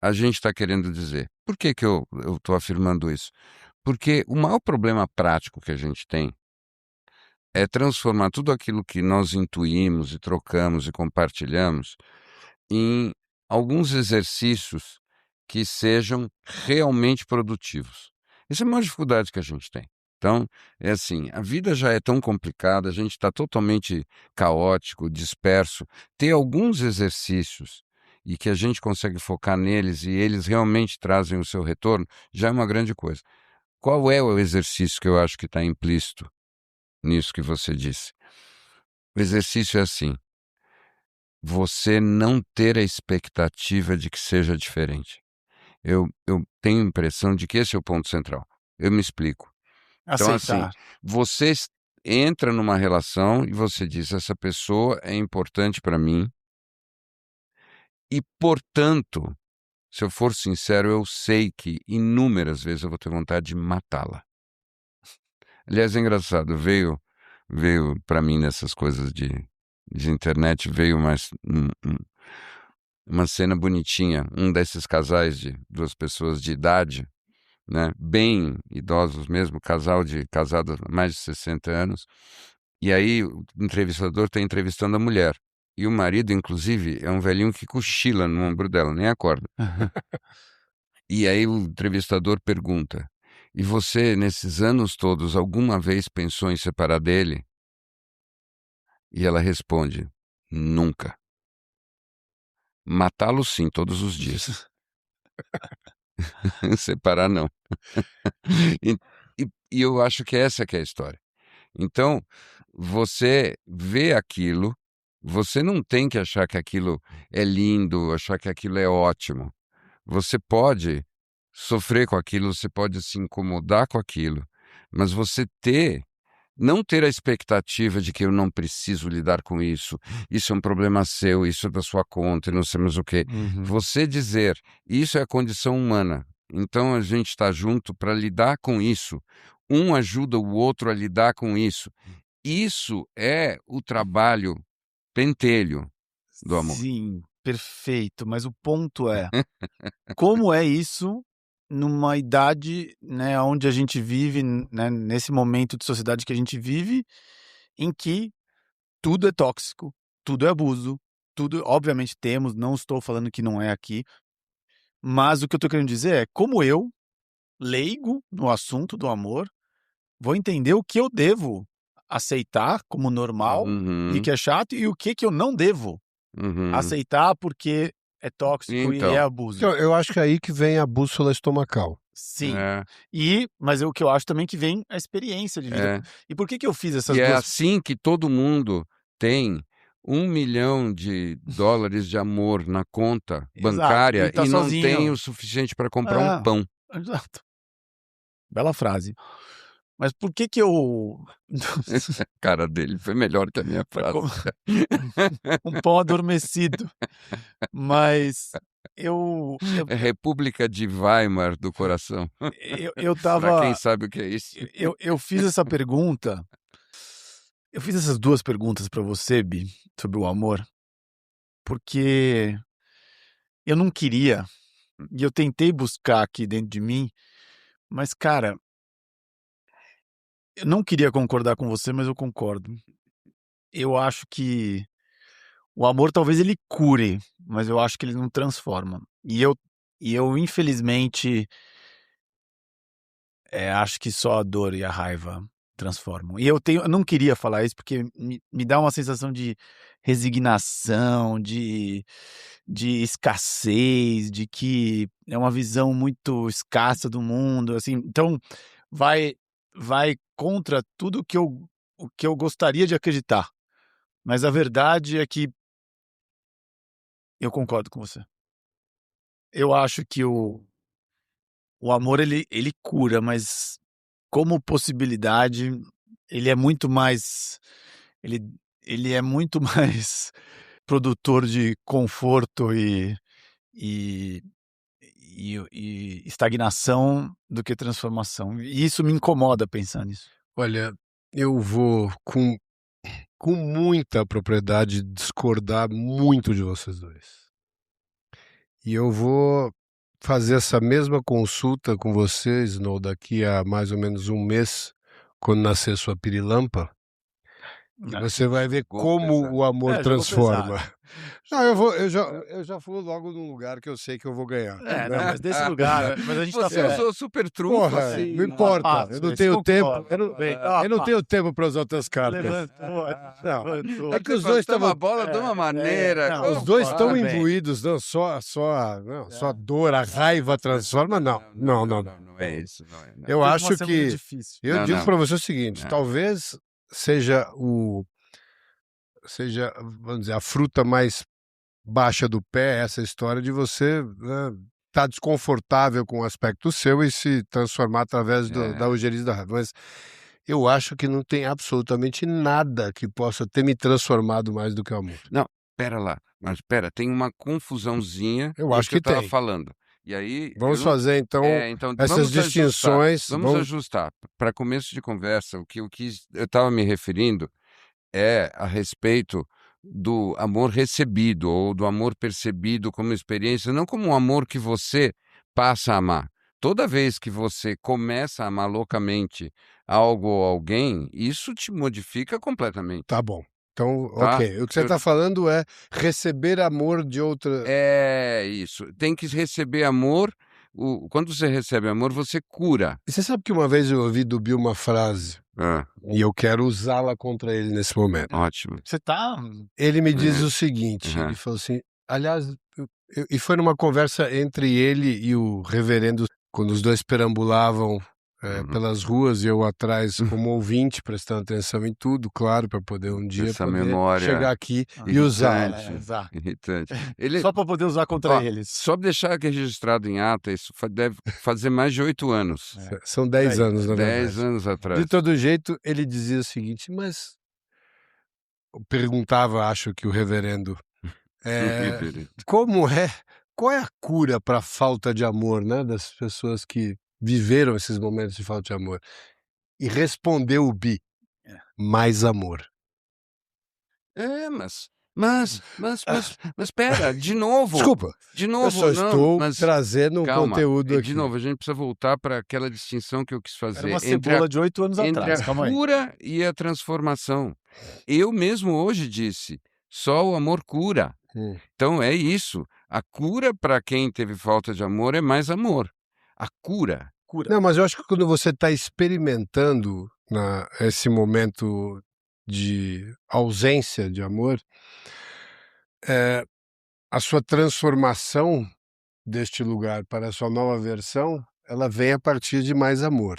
está querendo dizer. Por que eu estou afirmando isso? Porque o maior problema prático que a gente tem é transformar tudo aquilo que nós intuímos e trocamos e compartilhamos em alguns exercícios que sejam realmente produtivos. Essa é a maior dificuldade que a gente tem. Então, é assim, a vida já é tão complicada, a gente está totalmente caótico, disperso. Ter alguns exercícios e que a gente consegue focar neles e eles realmente trazem o seu retorno, já é uma grande coisa. Qual é o exercício que eu acho que está implícito nisso que você disse? O exercício é assim: você não ter a expectativa de que seja diferente. Eu tenho a impressão de que esse é o ponto central. Eu me explico. Então, assim, Aceitar. você entra numa relação e você diz: essa pessoa é importante para mim e, portanto, se eu for sincero, eu sei que inúmeras vezes eu vou ter vontade de matá-la. Aliás, é engraçado, veio para mim nessas coisas de internet, veio uma cena bonitinha, um desses casais de duas pessoas de idade, né, bem idosos mesmo, casado há mais de 60 anos, e aí o entrevistador está entrevistando a mulher, e o marido, inclusive, é um velhinho que cochila no ombro dela, nem acorda. E aí o entrevistador pergunta: e você, nesses anos todos, alguma vez pensou em separar dele? E ela responde: nunca. Matá-lo sim, todos os dias. Separar não. E, e eu acho que essa que é a história. Então, você vê aquilo, você não tem que achar que aquilo é lindo, achar que aquilo é ótimo. Você pode sofrer com aquilo, você pode se incomodar com aquilo, mas você não ter a expectativa de que eu não preciso lidar com isso é um problema seu, isso é da sua conta, e não sei mais o quê. Uhum. Você dizer, isso é a condição humana, então a gente está junto para lidar com isso, um ajuda o outro a lidar com isso. Isso é o trabalho pentelho do amor. Sim, perfeito. Mas o ponto é, como é isso numa idade, né, onde a gente vive, né, nesse momento de sociedade que a gente vive, em que tudo é tóxico, tudo é abuso, tudo, obviamente temos, não estou falando que não é aqui, mas o que eu estou querendo dizer é como eu, leigo no assunto do amor, vou entender o que eu devo aceitar como normal e Uhum, que é chato e o que eu não devo uhum. aceitar porque é tóxico e é Então, abuso. Eu acho que é aí que vem a bússola estomacal. Sim. é, Mas o que eu acho também que vem a experiência de vida. é. E por que eu fiz essas E é duas. assim que todo mundo tem $1 milhão de amor na conta Exato. E bancária tá e não tem sozinho. o suficiente para comprar um É, pão. exato. Bela frase. Mas por que eu. A cara dele foi melhor que a minha Pra frase. um pão adormecido. Mas eu, eu, É República de Weimar do coração. eu Para quem tava. sabe o que é isso. Eu fiz essa pergunta. Eu fiz essas duas perguntas pra você, Bi, sobre o amor, porque eu não queria, e eu tentei buscar aqui dentro de mim, mas, cara, eu não queria concordar com você, mas eu concordo. Eu acho que o amor talvez ele cure, mas eu acho que ele não transforma. E eu infelizmente, acho que só a dor e a raiva transformam. Eu não queria falar isso porque me dá uma sensação de resignação, de escassez, de que é uma visão muito escassa do mundo, assim. Então vai vai contra tudo o que eu gostaria de acreditar. Mas a verdade é que eu concordo com você. Eu acho que o amor ele cura, mas como possibilidade, ele é muito mais ele ele é muito mais produtor de conforto e e estagnação do que transformação. E isso me incomoda pensar nisso. Olha, eu vou com muita propriedade discordar muito de vocês dois. E eu vou fazer essa mesma consulta com vocês, Snow, daqui a mais ou menos um mês, quando nascer sua pirilampa. E você vai ver como o amor já vou transforma. pesar. Não, eu já vou logo num lugar que eu sei que eu vou ganhar. Não, né? mas desse lugar, mas a gente tá Você usou super trunfo, Porra, assim. não importa. fácil, Eu não mas tenho tempo. concordo. Eu não tenho tempo para usar outras cartas. Levantou. É que os dois estavam estavam. a bola de uma maneira. não, Os dois estão bem. imbuídos, não só a dor, a raiva transforma, não. Não é isso. Não é, não. Eu Teve acho uma semana que. difícil. Eu Não, digo não. para você o seguinte: Não. talvez seja vamos dizer, a fruta mais baixa do pé, essa história de você estar desconfortável com o aspecto seu e se transformar através da ojeriza da raiva. Mas eu acho que não tem absolutamente nada que possa ter me transformado mais do que o amor. Pera lá, mas pera, tem uma confusãozinha. Eu no acho que eu tava tem. falando. E aí Vamos eu não- fazer então então essas vamos distinções. ajustar. Vamos ajustar. Para começo de conversa, o que eu estava me referindo é a respeito do amor recebido ou do amor percebido como experiência, não como um amor que você passa a amar. Toda vez que você começa a amar loucamente algo ou alguém, isso te modifica completamente. Tá bom. Então, Tá. ok. O que você está falando é receber amor de outra. É isso. Tem que receber amor. Quando você recebe amor, você cura. E você sabe que uma vez eu ouvi do Bill uma frase e eu quero usá-la contra ele nesse momento. Ótimo. Você tá. Ele me diz o seguinte: Uhum. ele falou assim, aliás, e foi numa conversa entre ele e o reverendo, quando os dois perambulavam pelas ruas e eu atrás como ouvinte, prestando atenção em tudo, claro, para poder um dia Essa poder memória chegar aqui e irritante. usá-la. Exato. Irritante. Ele, Só para poder usar contra Ó, eles. só deixar aqui registrado em ata, isso deve fazer mais de 8 anos. São 10 anos, na 10 verdade. anos atrás. De todo jeito, ele dizia o seguinte, mas... Perguntava, acho que o reverendo, qual é a cura para a falta de amor, né, das pessoas que viveram esses momentos de falta de amor? E respondeu o Bi, mais amor. Mas pera, de novo. Desculpa, De novo, eu só estou trazendo um conteúdo aqui. De novo, a gente precisa voltar para aquela distinção que eu quis fazer Era uma entre cebola de 8 anos atrás. a Calma aí. cura e a transformação. Eu mesmo hoje disse, só o amor cura. Então é isso. A cura para quem teve falta de amor é mais amor. A cura. Não, mas eu acho que quando você está experimentando esse momento de ausência de amor, a sua transformação deste lugar para a sua nova versão, ela vem a partir de mais amor.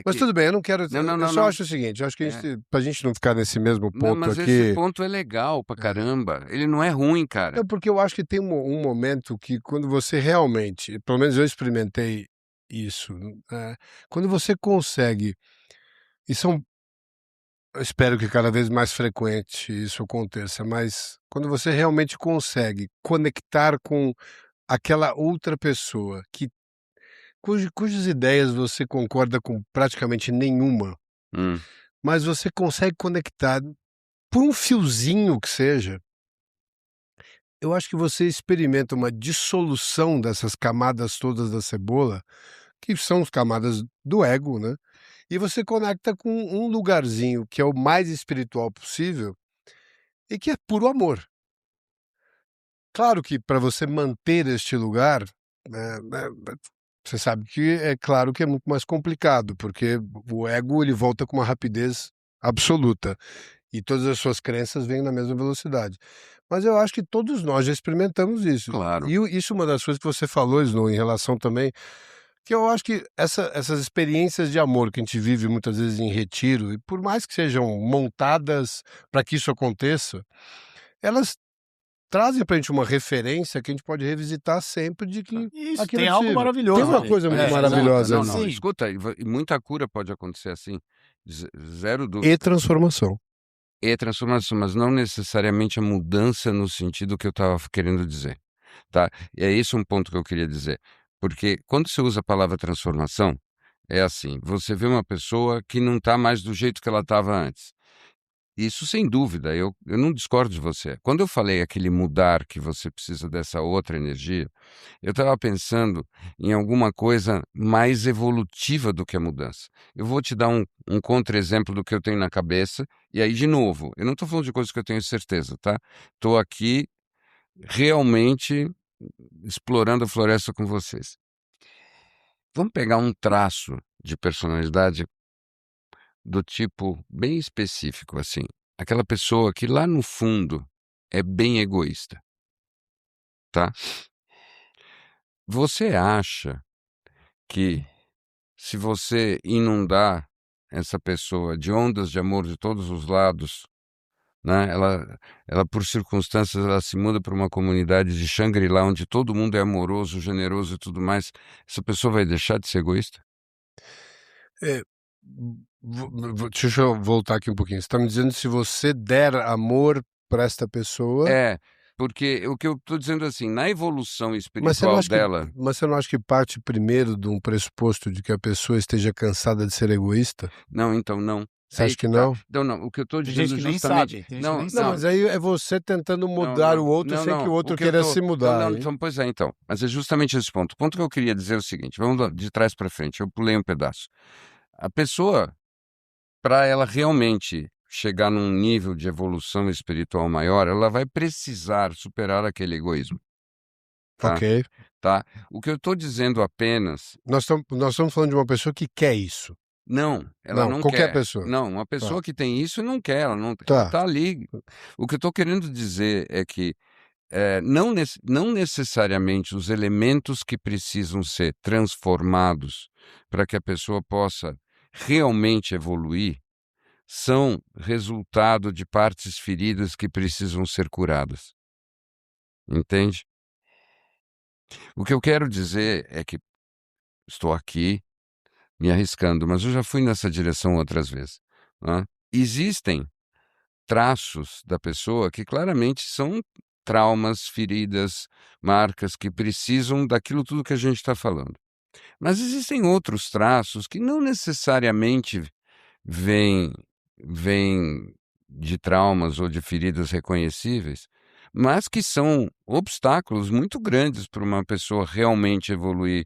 Mas tudo bem, eu não quero... eu só acho o seguinte, eu acho que pra gente não ficar nesse mesmo ponto mas aqui... esse ponto é legal pra caramba. Ele não é ruim, cara. É porque eu acho que tem um momento que quando você realmente, pelo menos eu experimentei isso, quando você consegue, e eu espero que cada vez mais frequente isso aconteça, mas quando você realmente consegue conectar com aquela outra pessoa cujas ideias você concorda com praticamente nenhuma, mas você consegue conectar por um fiozinho que seja, eu acho que você experimenta uma dissolução dessas camadas todas da cebola, que são as camadas do ego, né? E você conecta com um lugarzinho que é o mais espiritual possível e que é puro amor. Claro que para você manter este lugar, você sabe que é claro que é muito mais complicado, porque o ego ele volta com uma rapidez absoluta e todas as suas crenças vêm na mesma velocidade. Mas eu acho que todos nós já experimentamos isso. Claro. E isso é uma das coisas que você falou, Snow, em relação também, que eu acho que essas experiências de amor que a gente vive muitas vezes em retiro, e por mais que sejam montadas para que isso aconteça, elas trazem pra gente uma referência que a gente pode revisitar sempre de que Isso, aquilo tem é algo possível. maravilhoso. Tem uma ali. coisa muito maravilhosa. Não, ali. não, escuta, e muita cura pode acontecer assim. Zero dúvida. E transformação. E transformação, mas não necessariamente a mudança no sentido que eu estava querendo dizer. Tá? E é isso um ponto que eu queria dizer. Porque quando você usa a palavra transformação, é assim, você vê uma pessoa que não está mais do jeito que ela estava antes. Isso sem dúvida, eu não discordo de você. Quando eu falei aquele mudar, que você precisa dessa outra energia, eu estava pensando em alguma coisa mais evolutiva do que a mudança. Eu vou te dar um contra-exemplo do que eu tenho na cabeça, e aí, de novo, eu não estou falando de coisas que eu tenho certeza, tá? Estou aqui realmente explorando a floresta com vocês. Vamos pegar um traço de personalidade do tipo bem específico, assim. Aquela pessoa que lá no fundo é bem egoísta, tá? Você acha que se você inundar essa pessoa de ondas de amor de todos os lados, né? Ela por circunstâncias, ela se muda para uma comunidade de Shangri-La, onde todo mundo é amoroso, generoso e tudo mais, essa pessoa vai deixar de ser egoísta? É, deixa eu voltar aqui um pouquinho. Você está me dizendo se você der amor para esta pessoa, É, porque o que eu estou dizendo assim, na evolução mas você não espiritual acha que, dela, mas você não acha que parte primeiro de um pressuposto de que a pessoa esteja cansada de ser egoísta? não, então não. Você Aí acha que que tá. não? Então não, o que eu estou Tem gente dizendo que nem justamente, sabe, tem gente que não, nem Não, sabe. mas aí é você tentando não, mudar o outro não, sem que o não, outro o que eu queira tô, se não, mudar, não, hein? então, pois é, então, mas é justamente esse ponto. O ponto que eu queria dizer é o seguinte, vamos lá, de trás para frente, eu pulei um pedaço. A pessoa, para ela realmente chegar num nível de evolução espiritual maior, ela vai precisar superar aquele egoísmo, tá? Ok. Tá? O que eu estou dizendo apenas, Nós estamos falando de uma pessoa que quer isso. não, ela Não, não qualquer quer. pessoa. Não, uma Tá. pessoa que tem isso não quer, ela Tá. tá ali. O que eu estou querendo dizer é que não necessariamente os elementos que precisam ser transformados para que a pessoa possa realmente evoluir são resultado de partes feridas que precisam ser curadas. Entende? O que eu quero dizer é que estou aqui me arriscando, mas eu já fui nessa direção outras vezes, né? Existem traços da pessoa que claramente são traumas, feridas, marcas que precisam daquilo tudo que a gente está falando. Mas existem outros traços que não necessariamente vêm, vêm de traumas ou de feridas reconhecíveis, mas que são obstáculos muito grandes para uma pessoa realmente evoluir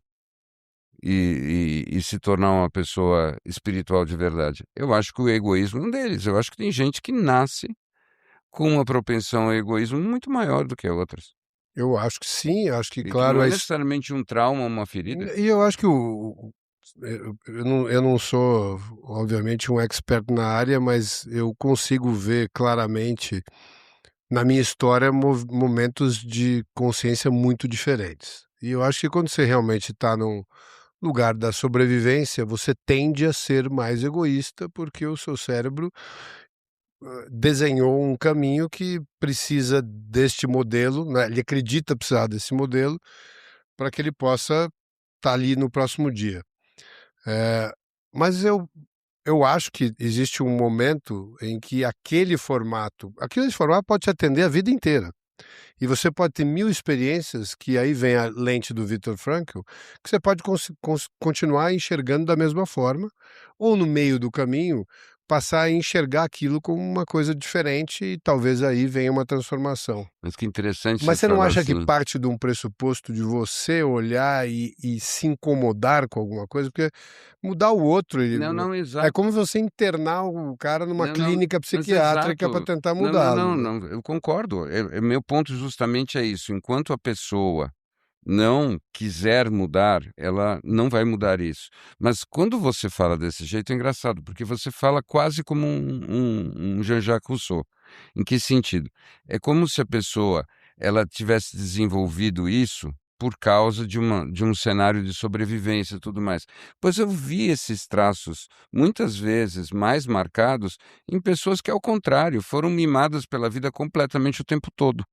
e se tornar uma pessoa espiritual de verdade. Eu acho que o egoísmo é um deles. Eu acho que tem gente que nasce com uma propensão ao egoísmo muito maior do que outras. Eu acho que sim, acho que, E que claro, não é necessariamente um trauma ou uma ferida. e eu acho que eu não sou, obviamente, um expert na área, mas eu consigo ver claramente na minha história momentos de consciência muito diferentes. E eu acho que quando você realmente está num lugar da sobrevivência, você tende a ser mais egoísta, porque o seu cérebro desenhou um caminho que precisa deste modelo, né? Ele acredita precisar desse modelo para que ele possa estar ali no próximo dia. Mas eu acho que existe um momento em que aquele formato pode te atender a vida inteira. E você pode ter 1000 experiências, que aí vem a lente do Viktor Frankl, que você pode continuar enxergando da mesma forma, ou no meio do caminho, passar a enxergar aquilo como uma coisa diferente e talvez aí venha uma transformação. Mas que interessante Mas você você não falar acha que assim. parte de um pressuposto de você olhar e se incomodar com alguma coisa? Porque mudar o outro Não, é exato. como você internar o cara numa Não, clínica mas psiquiátrica para exato. tentar Não, mudá-lo, né? não, eu concordo. Meu ponto justamente é isso. Enquanto a pessoa não quiser mudar, ela não vai mudar isso. Mas quando você fala desse jeito, é engraçado, porque você fala quase como um Jean-Jacques Rousseau. Em que sentido? É como se a pessoa ela tivesse desenvolvido isso por causa de um cenário de sobrevivência e tudo mais. Pois eu vi esses traços muitas vezes mais marcados em pessoas que, ao contrário, foram mimadas pela vida completamente o tempo todo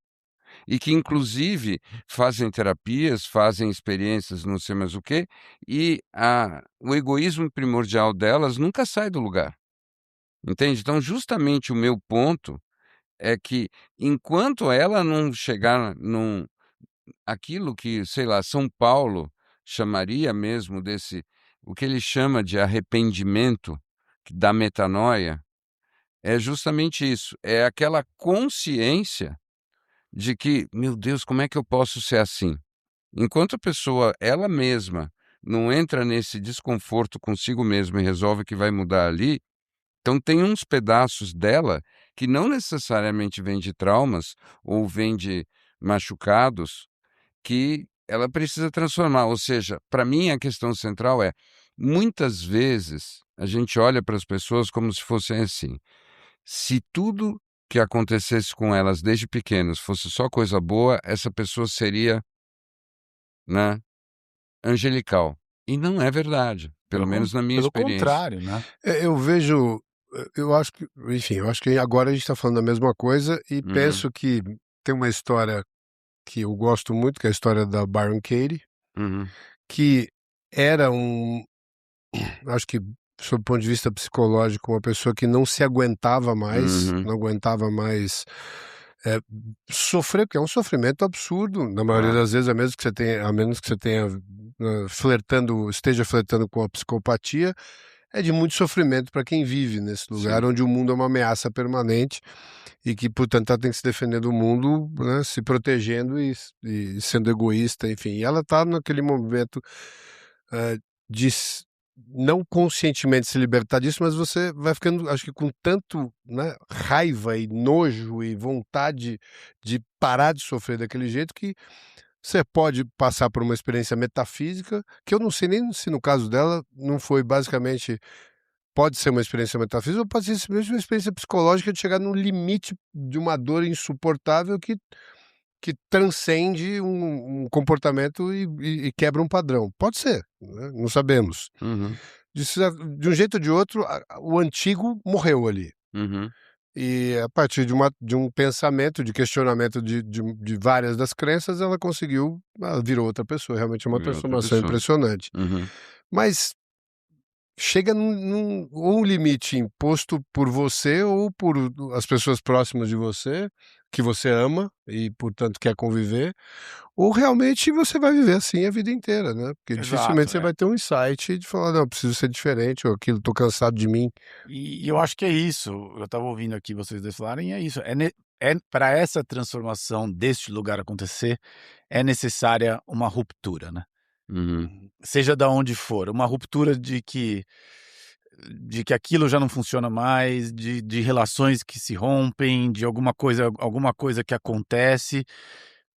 e que inclusive fazem terapias, fazem experiências, não sei mais o quê, e o egoísmo primordial delas nunca sai do lugar, entende? Então, justamente o meu ponto é que enquanto ela não chegar aquilo que, sei lá, São Paulo chamaria mesmo o que ele chama de arrependimento da metanoia, é justamente isso, é aquela consciência de que, meu Deus, como é que eu posso ser assim? Enquanto a pessoa, ela mesma, não entra nesse desconforto consigo mesma e resolve que vai mudar ali, então tem uns pedaços dela que não necessariamente vêm de traumas ou vêm de machucados que ela precisa transformar. Ou seja, para mim a questão central é, muitas vezes a gente olha para as pessoas como se fossem assim. Se tudo que acontecesse com elas desde pequenas fosse só coisa boa, essa pessoa seria, né, angelical. E não é verdade, pelo menos na minha Pelo experiência. contrário, né? Eu vejo, eu acho que, enfim, eu acho que agora a gente está falando da mesma coisa e Uhum. penso que tem uma história que eu gosto muito, que é a história da Byron Katie, Uhum. que era acho que, sob o ponto de vista psicológico, uma pessoa que não se aguentava mais, Uhum. não aguentava mais sofrer, porque é um sofrimento absurdo, na maioria Claro. das vezes, a menos que você tenha esteja flertando com a psicopatia, é de muito sofrimento para quem vive nesse lugar Sim. onde o mundo é uma ameaça permanente e que, portanto, ela tem que se defender do mundo, né, se protegendo e sendo egoísta, enfim. E ela está naquele momento de não conscientemente se libertar disso, mas você vai ficando, acho que com tanto, né, raiva e nojo e vontade de parar de sofrer daquele jeito que você pode passar por uma experiência metafísica, que eu não sei nem se no caso dela não foi basicamente. Pode ser uma experiência metafísica ou pode ser simplesmente uma experiência psicológica de chegar no limite de uma dor insuportável que transcende um comportamento e quebra um padrão. Pode ser, né? Não sabemos. Uhum. De um jeito ou de outro, o antigo morreu ali. Uhum. E a partir de um pensamento, de questionamento de várias das crenças, ela virou outra pessoa. Realmente é uma Virou outra transformação pessoa. impressionante. Uhum. Mas chega ou um limite imposto por você ou por as pessoas próximas de você, que você ama e, portanto, quer conviver, ou realmente você vai viver assim a vida inteira, né? Porque dificilmente Exato, você vai ter um insight de falar, não, preciso ser diferente, ou aquilo, tô cansado de mim. E eu acho que é isso. Eu estava ouvindo aqui vocês dois falarem, é isso. Para essa transformação deste lugar acontecer, é necessária uma ruptura, né? Uhum. Seja da onde for, uma ruptura de que aquilo já não funciona mais, de relações que se rompem, de alguma coisa que acontece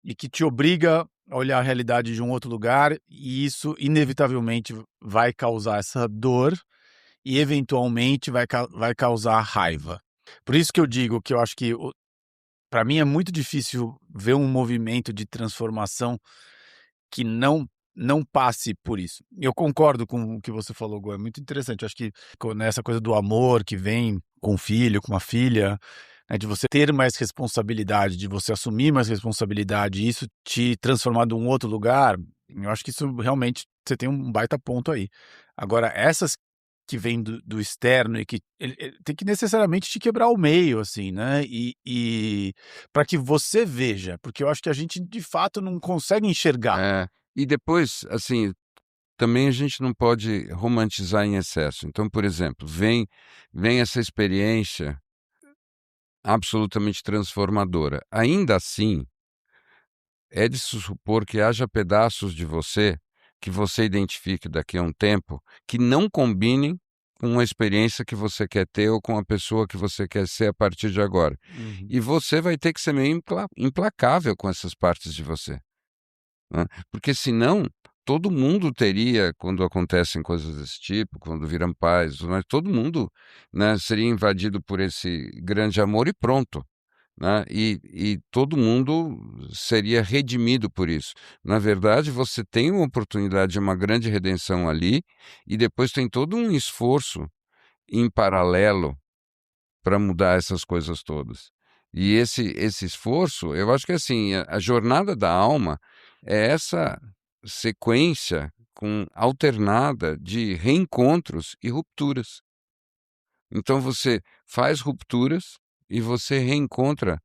e que te obriga a olhar a realidade de um outro lugar, e isso inevitavelmente vai causar essa dor e eventualmente vai causar raiva. Por isso que eu digo que eu acho que para mim é muito difícil ver um movimento de transformação que não passe por isso. Eu concordo com o que você falou, Gu, é muito interessante. Eu acho que nessa coisa do amor que vem com o filho, com a filha, né, de você ter mais responsabilidade, de você assumir mais responsabilidade, e isso te transformar de um outro lugar, eu acho que isso realmente você tem um baita ponto aí. Agora, essas que vêm do externo e que ele tem que necessariamente te quebrar ao meio, assim, né? E para que você veja, porque eu acho que a gente de fato não consegue enxergar. E depois, assim, também a gente não pode romantizar em excesso. Então, por exemplo, vem essa experiência absolutamente transformadora. Ainda assim, é de se supor que haja pedaços de você que você identifique daqui a um tempo que não combinem com a experiência que você quer ter ou com a pessoa que você quer ser a partir de agora. Uhum. E você vai ter que ser meio implacável com essas partes de você, né? Porque senão todo mundo teria, quando acontecem coisas desse tipo, quando viram pais, mas todo mundo, né, seria invadido por esse grande amor e pronto, né? E todo mundo seria redimido por isso. Na verdade, você tem uma oportunidade de uma grande redenção ali e depois tem todo um esforço em paralelo para mudar essas coisas todas. E esse esforço, eu acho que assim, a jornada da alma é essa sequência alternada de reencontros e rupturas. Então você faz rupturas e você reencontra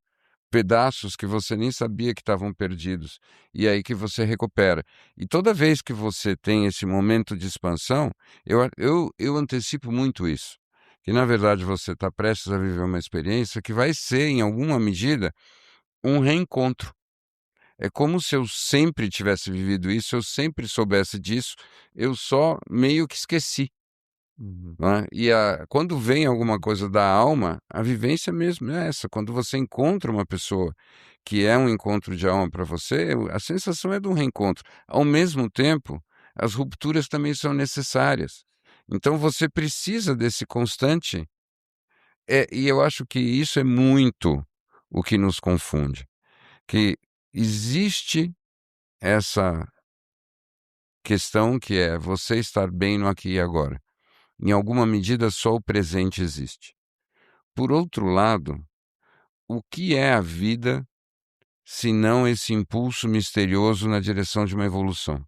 pedaços que você nem sabia que estavam perdidos, e aí que você recupera. E toda vez que você tem esse momento de expansão, eu antecipo muito isso, que na verdade você está prestes a viver uma experiência que vai ser, em alguma medida, um reencontro. É como se eu sempre tivesse vivido isso, eu sempre soubesse disso, eu só meio que esqueci. Né? E quando vem alguma coisa da alma, a vivência mesmo é essa. Quando você encontra uma pessoa que é um encontro de alma para você, a sensação é de um reencontro. Ao mesmo tempo, as rupturas também são necessárias. Então você precisa desse constante. E eu acho que isso é muito o que nos confunde. Que existe essa questão que é você estar bem no aqui e agora. Em alguma medida, só o presente existe. Por outro lado, o que é a vida se não esse impulso misterioso na direção de uma evolução?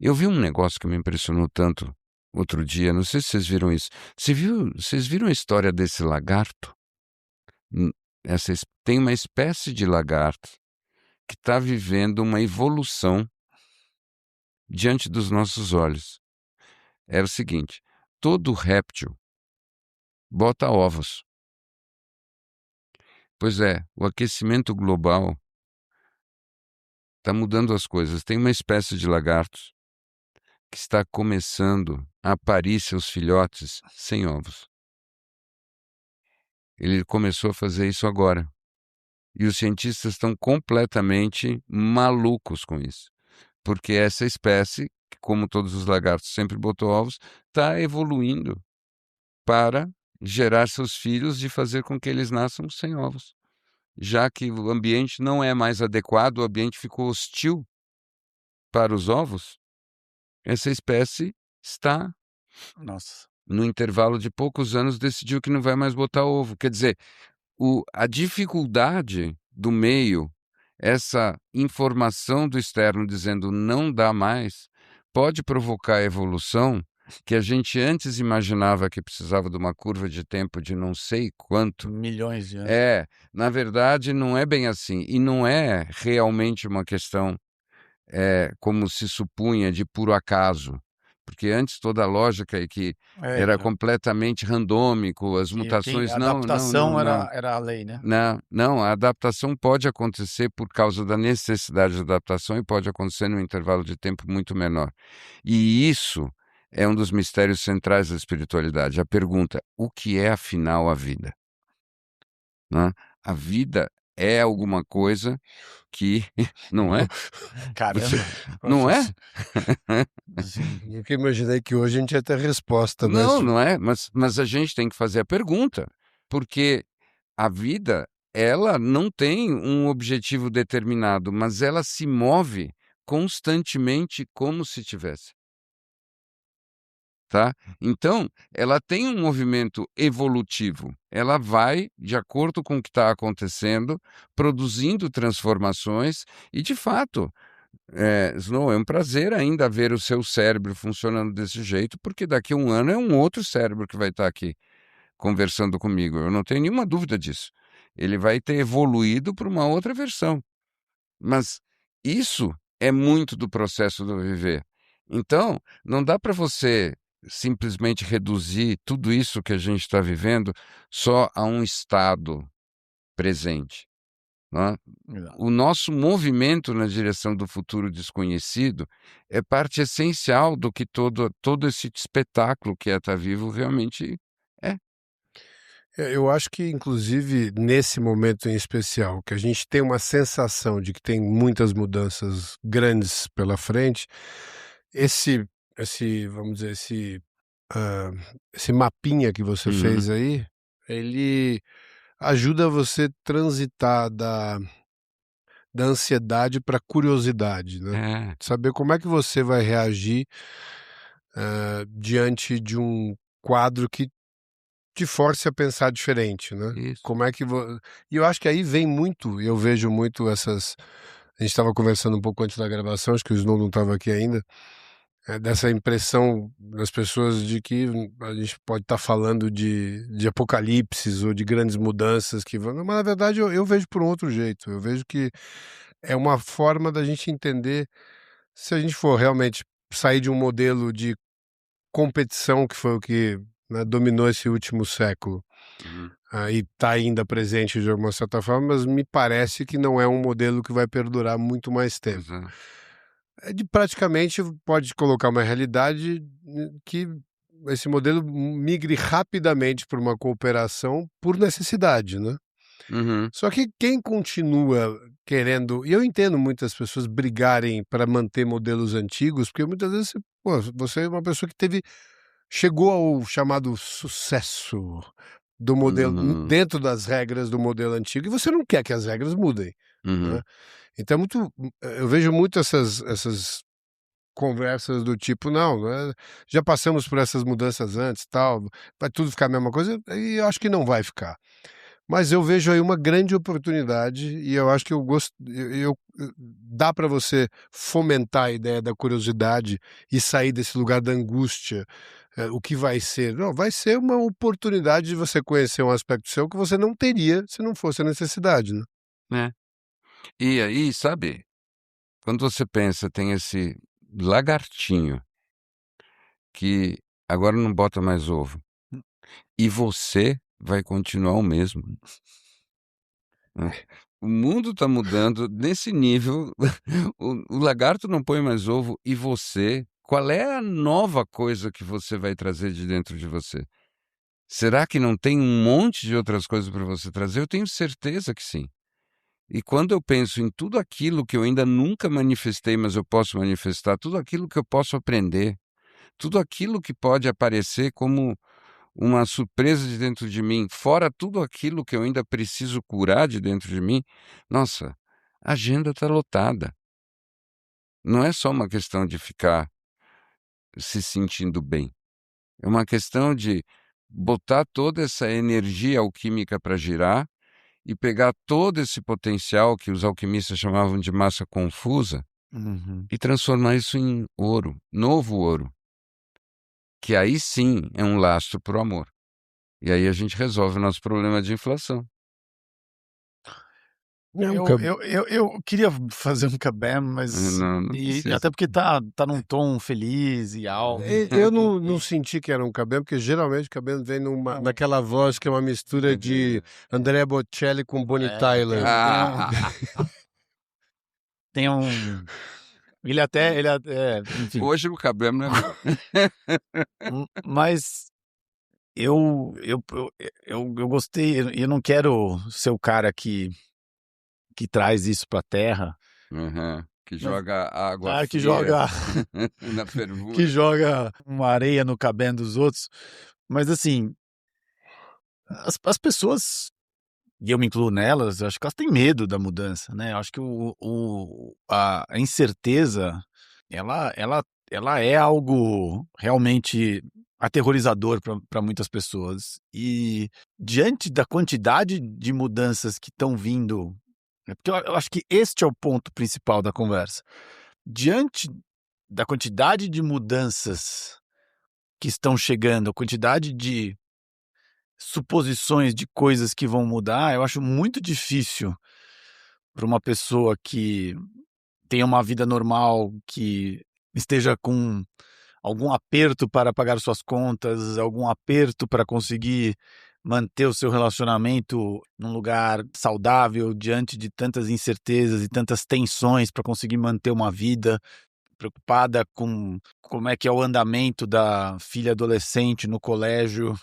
Eu vi um negócio que me impressionou tanto outro dia, não sei se vocês viram isso. Vocês viram a história desse lagarto? Hum, Tem uma espécie de lagarto que está vivendo uma evolução diante dos nossos olhos. Era o seguinte: todo réptil bota ovos. Pois é, o aquecimento global está mudando as coisas. Tem uma espécie de lagartos que está começando a parir seus filhotes sem ovos. Ele começou a fazer isso agora. E os cientistas estão completamente malucos com isso. Porque essa espécie, que como todos os lagartos sempre botou ovos, está evoluindo para gerar seus filhos e fazer com que eles nasçam sem ovos. Já que o ambiente não é mais adequado, o ambiente ficou hostil para os ovos, essa espécie está, Nossa. no intervalo de poucos anos, decidiu que não vai mais botar ovo. Quer dizer, a dificuldade do meio, essa informação do externo dizendo não dá mais, pode provocar a evolução que a gente antes imaginava que precisava de uma curva de tempo de não sei quanto. Milhões de anos. Na verdade, não é bem assim. E não é realmente uma questão, como se supunha, de puro acaso. Porque antes toda a lógica é que era completamente randômico, as mutações... A Não, adaptação era a lei, né? Não, a adaptação pode acontecer por causa da necessidade de adaptação e pode acontecer num intervalo de tempo muito menor. E isso é um dos mistérios centrais da espiritualidade. A pergunta: o que é afinal a vida? Né? A vida é alguma coisa que... Não é? Caramba. Não é? Nunca imaginei que hoje a gente ia ter resposta. Não é? Mas a gente tem que fazer a pergunta, porque a vida, ela não tem um objetivo determinado, mas ela se move constantemente como se tivesse. Tá? Então, ela tem um movimento evolutivo. Ela vai, de acordo com o que está acontecendo, produzindo transformações e, de fato, Snow, é um prazer ainda ver o seu cérebro funcionando desse jeito, porque daqui a um ano é um outro cérebro que vai estar aqui conversando comigo. Eu não tenho nenhuma dúvida disso. Ele vai ter evoluído para uma outra versão. Mas isso é muito do processo do viver. Então, não dá para você simplesmente reduzir tudo isso que a gente está vivendo só a um estado presente. Né? O nosso movimento na direção do futuro desconhecido é parte essencial do que todo esse espetáculo que é estar vivo realmente é. Eu acho que, inclusive, nesse momento em especial, que a gente tem uma sensação de que tem muitas mudanças grandes pela frente, vamos dizer, esse mapinha que você fez aí, ele ajuda você a transitar da ansiedade para curiosidade, né? Saber como é que você vai reagir diante de um quadro que te force a pensar diferente, né? Isso. Como é que E eu acho que aí vem muito, eu vejo muito essas... A gente estava conversando um pouco antes da gravação, acho que o Snow não estava aqui ainda. dessa impressão das pessoas de que a gente pode estar falando de apocalipses ou de grandes mudanças que vão. Mas na verdade eu vejo por um outro jeito. Eu vejo que é uma forma da gente entender se a gente for realmente sair de um modelo de competição que foi o que, né, dominou esse último século. E está ainda presente de alguma certa forma, mas me parece que não é um modelo que vai perdurar muito mais tempo. Praticamente pode colocar uma realidade que esse modelo migre rapidamente para uma cooperação por necessidade, né? Só que quem continua querendo, e eu entendo muitas pessoas brigarem para manter modelos antigos, porque muitas vezes você é uma pessoa que chegou ao chamado sucesso do modelo, dentro das regras do modelo antigo, e você não quer que as regras mudem, né? Então eu vejo muito essas conversas do tipo, não, já passamos por essas mudanças antes, tal, vai tudo ficar a mesma coisa, e eu acho que não vai ficar. Mas eu vejo aí uma grande oportunidade e eu acho que dá para você fomentar a ideia da curiosidade e sair desse lugar da angústia. O que vai ser? Não, vai ser uma oportunidade de você conhecer um aspecto seu que você não teria se não fosse a necessidade, né? E aí, sabe, quando você pensa, tem esse lagartinho que agora não bota mais ovo e você vai continuar o mesmo. O mundo está mudando nesse nível. O lagarto não põe mais ovo e você, qual é a nova coisa que você vai trazer de dentro de você? Será que não tem um monte de outras coisas para você trazer? Eu tenho certeza que sim. E quando eu penso em tudo aquilo que eu ainda nunca manifestei, mas eu posso manifestar, tudo aquilo que eu posso aprender, tudo aquilo que pode aparecer como uma surpresa de dentro de mim, fora tudo aquilo que eu ainda preciso curar de dentro de mim, nossa, a agenda está lotada. Não é só uma questão de ficar se sentindo bem. É uma questão de botar toda essa energia alquímica para girar e pegar todo esse potencial que os alquimistas chamavam de massa confusa e transformar isso em ouro, novo ouro, que aí sim é um lastro para o amor. E aí a gente resolve o nosso problema de inflação. Eu queria fazer um kabam, mas Não precisa. até porque tá num tom feliz e alto. Eu não senti que era um cabelo, porque geralmente o cabelo vem naquela voz que é uma mistura de Andrea Bocelli com Bonnie Tyler. Tem um... Ele até enfim. Hoje o cabelo não é... Mas eu gostei, eu não quero ser o cara que traz isso pra terra. Que joga água que fria joga na fervura. que joga uma areia no cabelo dos outros. Mas assim, as pessoas, e eu me incluo nelas, eu acho que elas têm medo da mudança, né? Eu acho que a incerteza, ela é algo realmente aterrorizador para muitas pessoas. E diante da quantidade de mudanças que estão vindo, porque eu acho que este é o ponto principal da conversa. Diante da quantidade de mudanças que estão chegando, a quantidade de suposições de coisas que vão mudar, eu acho muito difícil para uma pessoa que tenha uma vida normal, que esteja com algum aperto para pagar suas contas, algum aperto para conseguir manter o seu relacionamento num lugar saudável diante de tantas incertezas e tantas tensões para conseguir manter uma vida, preocupada com como é que é o andamento da filha adolescente no colégio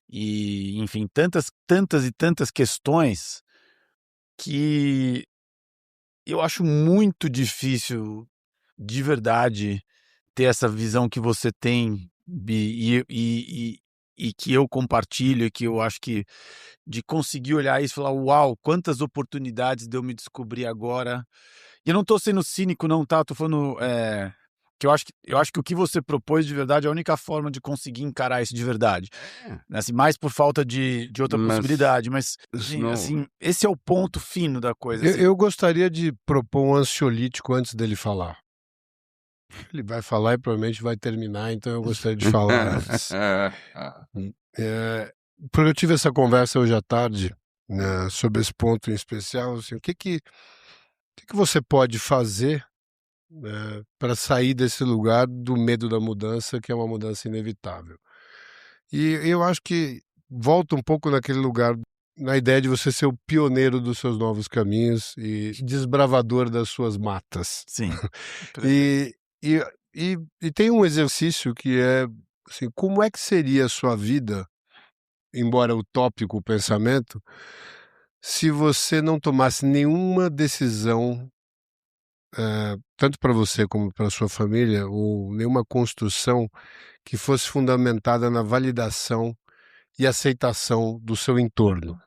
e, enfim, tantas questões que eu acho muito difícil, de verdade, ter essa visão que você tem e que eu compartilho, e que eu acho que de conseguir olhar isso e falar, uau, quantas oportunidades de eu me descobrir agora. E eu não tô sendo cínico não, tá? Tô falando que eu acho que o que você propôs de verdade é a única forma de conseguir encarar isso de verdade. Assim, mais por falta de outra possibilidade, mas assim, esse é o ponto fino da coisa. Assim. Eu gostaria de propor um ansiolítico antes dele falar. Ele vai falar e provavelmente vai terminar, então eu gostaria de falar antes. Porque eu tive essa conversa hoje à tarde, né, sobre esse ponto em especial, assim, o que você pode fazer, né, para sair desse lugar do medo da mudança, que é uma mudança inevitável. E eu acho que volta um pouco naquele lugar, na ideia de você ser o pioneiro dos seus novos caminhos e desbravador das suas matas. Sim. E, e, e tem um exercício que é assim, como é que seria a sua vida, embora utópico o pensamento, se você não tomasse nenhuma decisão, tanto para você como para sua família, ou nenhuma construção que fosse fundamentada na validação e aceitação do seu entorno.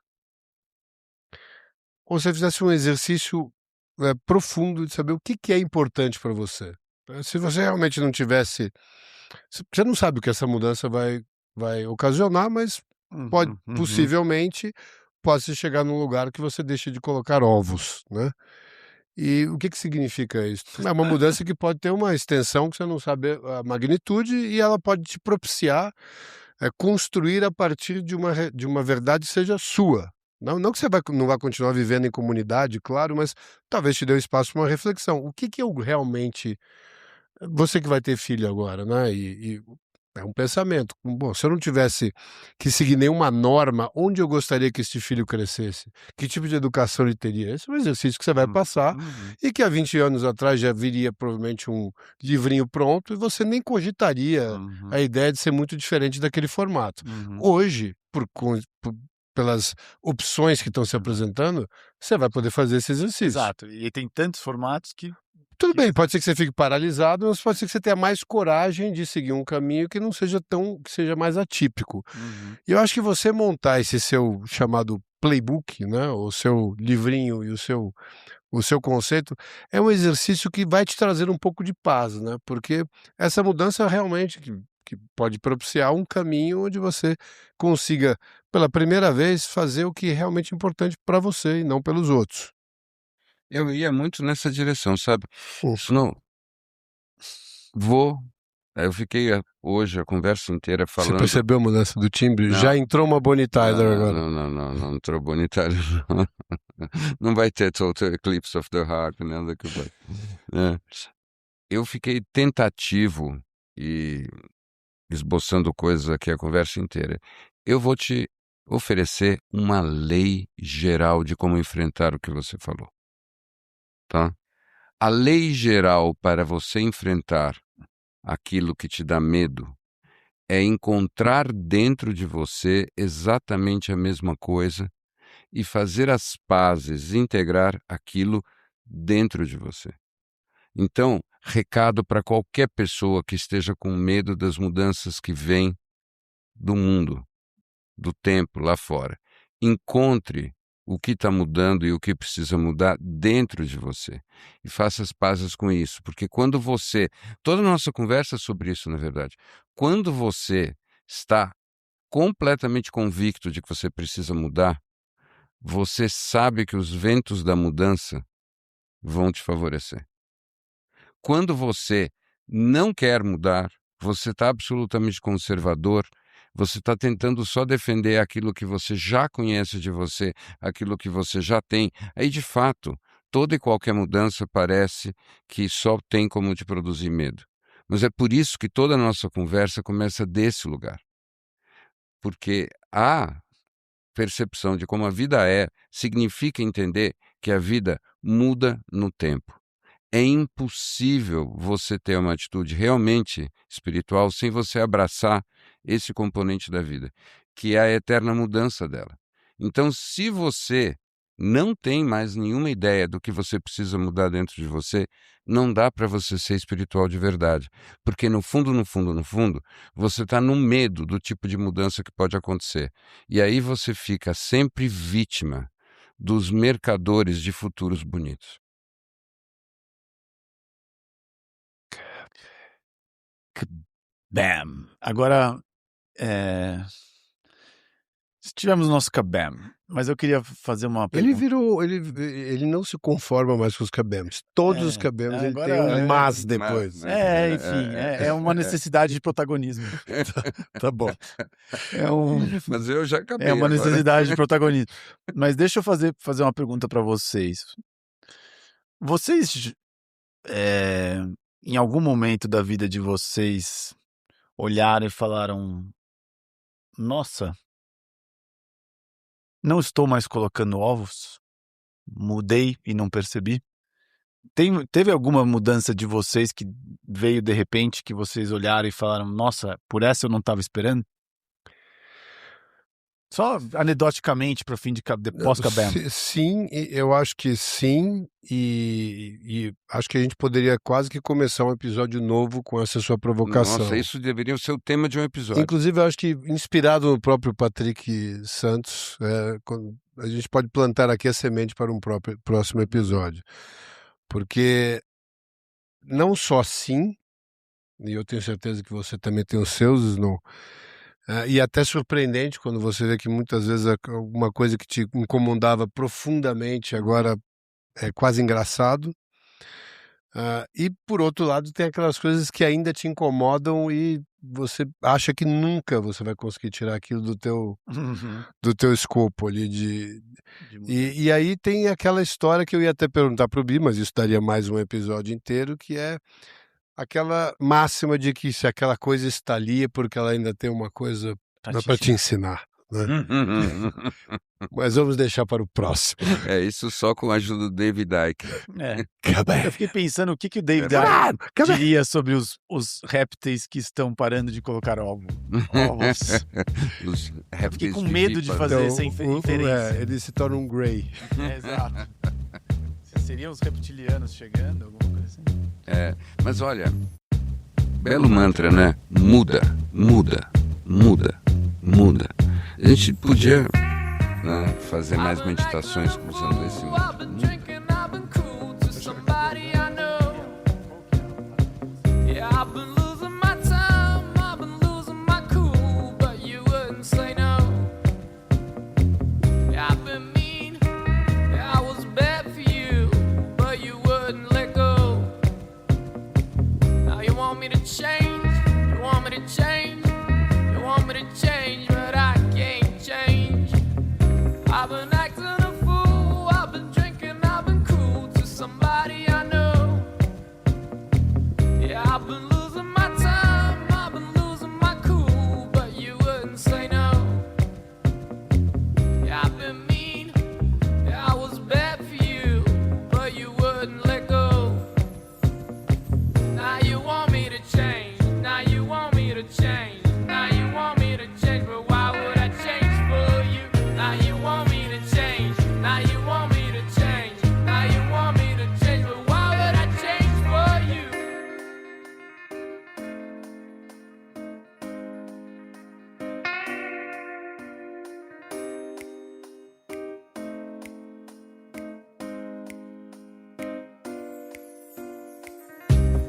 Ou você fizesse um exercício profundo de saber o que é importante para você. Se você realmente não tivesse... Você não sabe o que essa mudança vai ocasionar, mas pode, possivelmente, pode chegar num lugar que você deixe de colocar ovos, né? E o que significa isso? É uma mudança que pode ter uma extensão que você não sabe a magnitude e ela pode te propiciar construir a partir de uma verdade que seja sua. Não que você não vai continuar vivendo em comunidade, claro, mas talvez te dê um espaço para uma reflexão. O que eu realmente... Você que vai ter filho agora, né? E é um pensamento. Bom, se eu não tivesse que seguir nenhuma norma, onde eu gostaria que este filho crescesse? Que tipo de educação ele teria? Esse é um exercício que você vai passar e que há 20 anos atrás já viria provavelmente um livrinho pronto e você nem cogitaria a ideia de ser muito diferente daquele formato. Hoje, pelas opções que estão se apresentando, você vai poder fazer esse exercício. Exato. E tem tantos formatos que... Tudo bem, pode ser que você fique paralisado, mas pode ser que você tenha mais coragem de seguir um caminho que não seja que seja mais atípico. E eu acho que você montar esse seu chamado playbook, né, o seu livrinho e o seu conceito, é um exercício que vai te trazer um pouco de paz, né, porque essa mudança realmente que pode propiciar um caminho onde você consiga, pela primeira vez, fazer o que é realmente importante para você e não pelos outros. Eu ia muito nessa direção, sabe? Ufa. Não, eu fiquei hoje a conversa inteira Você falando... percebeu a mudança do timbre? Não. Já entrou uma Bonnie Tyler agora. Não entrou Bonnie Tyler, não. Não vai ter Total Eclipse of the Heart, nada que vai. Eu fiquei tentativo e esboçando coisas aqui a conversa inteira. Eu vou te oferecer uma lei geral de como enfrentar o que você falou, tá? A lei geral para você enfrentar aquilo que te dá medo é encontrar dentro de você exatamente a mesma coisa e fazer as pazes, integrar aquilo dentro de você. Então, recado para qualquer pessoa que esteja com medo das mudanças que vêm do mundo, do tempo lá fora. Encontre o que está mudando e o que precisa mudar dentro de você. E faça as pazes com isso. Porque quando você... Toda a nossa conversa é sobre isso, na verdade. Quando você está completamente convicto de que você precisa mudar, você sabe que os ventos da mudança vão te favorecer. Quando você não quer mudar, você está absolutamente conservador, você está tentando só defender aquilo que você já conhece de você, aquilo que você já tem. Aí, de fato, toda e qualquer mudança parece que só tem como te produzir medo. Mas é por isso que toda a nossa conversa começa desse lugar. Porque a percepção de como a vida é significa entender que a vida muda no tempo. É impossível você ter uma atitude realmente espiritual sem você abraçar esse componente da vida, que é a eterna mudança dela. Então, se você não tem mais nenhuma ideia do que você precisa mudar dentro de você, não dá para você ser espiritual de verdade. Porque no fundo, você está no medo do tipo de mudança que pode acontecer. E aí você fica sempre vítima dos mercadores de futuros bonitos. Bam! Agora, Tivemos o nosso Kabam, mas eu queria fazer uma pergunta. Ele não se conforma mais com os Kabams. Todos os Kabams ele agora tem um mas depois. Enfim, é uma necessidade de protagonismo. Tá bom. Mas eu já acabei É uma agora. necessidade de protagonismo. Mas deixa eu fazer uma pergunta para vocês. Vocês, em algum momento da vida de vocês, olharam e falaram: Nossa, não estou mais colocando ovos? Mudei e não percebi? Teve alguma mudança de vocês que veio de repente, que vocês olharam e falaram: Nossa, por essa eu não estava esperando? Só anedoticamente para o fim de pós-Kabam. Sim, eu acho que sim, e acho que a gente poderia quase que começar um episódio novo com essa sua provocação. Nossa, isso deveria ser o tema de um episódio. Inclusive, eu acho que inspirado no próprio Patrick Santos, a gente pode plantar aqui a semente para um próximo episódio. Porque não só sim, e eu tenho certeza que você também tem os seus, Snow, e até surpreendente quando você vê que muitas vezes alguma coisa que te incomodava profundamente agora é quase engraçado. E por outro lado tem aquelas coisas que ainda te incomodam e você acha que nunca você vai conseguir tirar aquilo do teu escopo ali e aí tem aquela história que eu ia até perguntar pro Bi, mas isso daria mais um episódio inteiro, que é aquela máxima de que se aquela coisa está ali é porque ela ainda tem uma coisa para te ensinar, né? Mas vamos deixar para o próximo. Isso só com a ajuda do David Icke. Eu fiquei pensando o que o David Icke diria sobre os répteis que estão parando de colocar ovos. Eu fiquei com medo de fazer essa inferência. Eles se tornam grey. Exato. Seriam os reptilianos chegando, alguma coisa assim? Mas olha, belo mantra, né? Muda, muda, muda, muda. A gente podia fazer mais meditações usando esse mantra.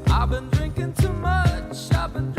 I've been drinking too much. I've been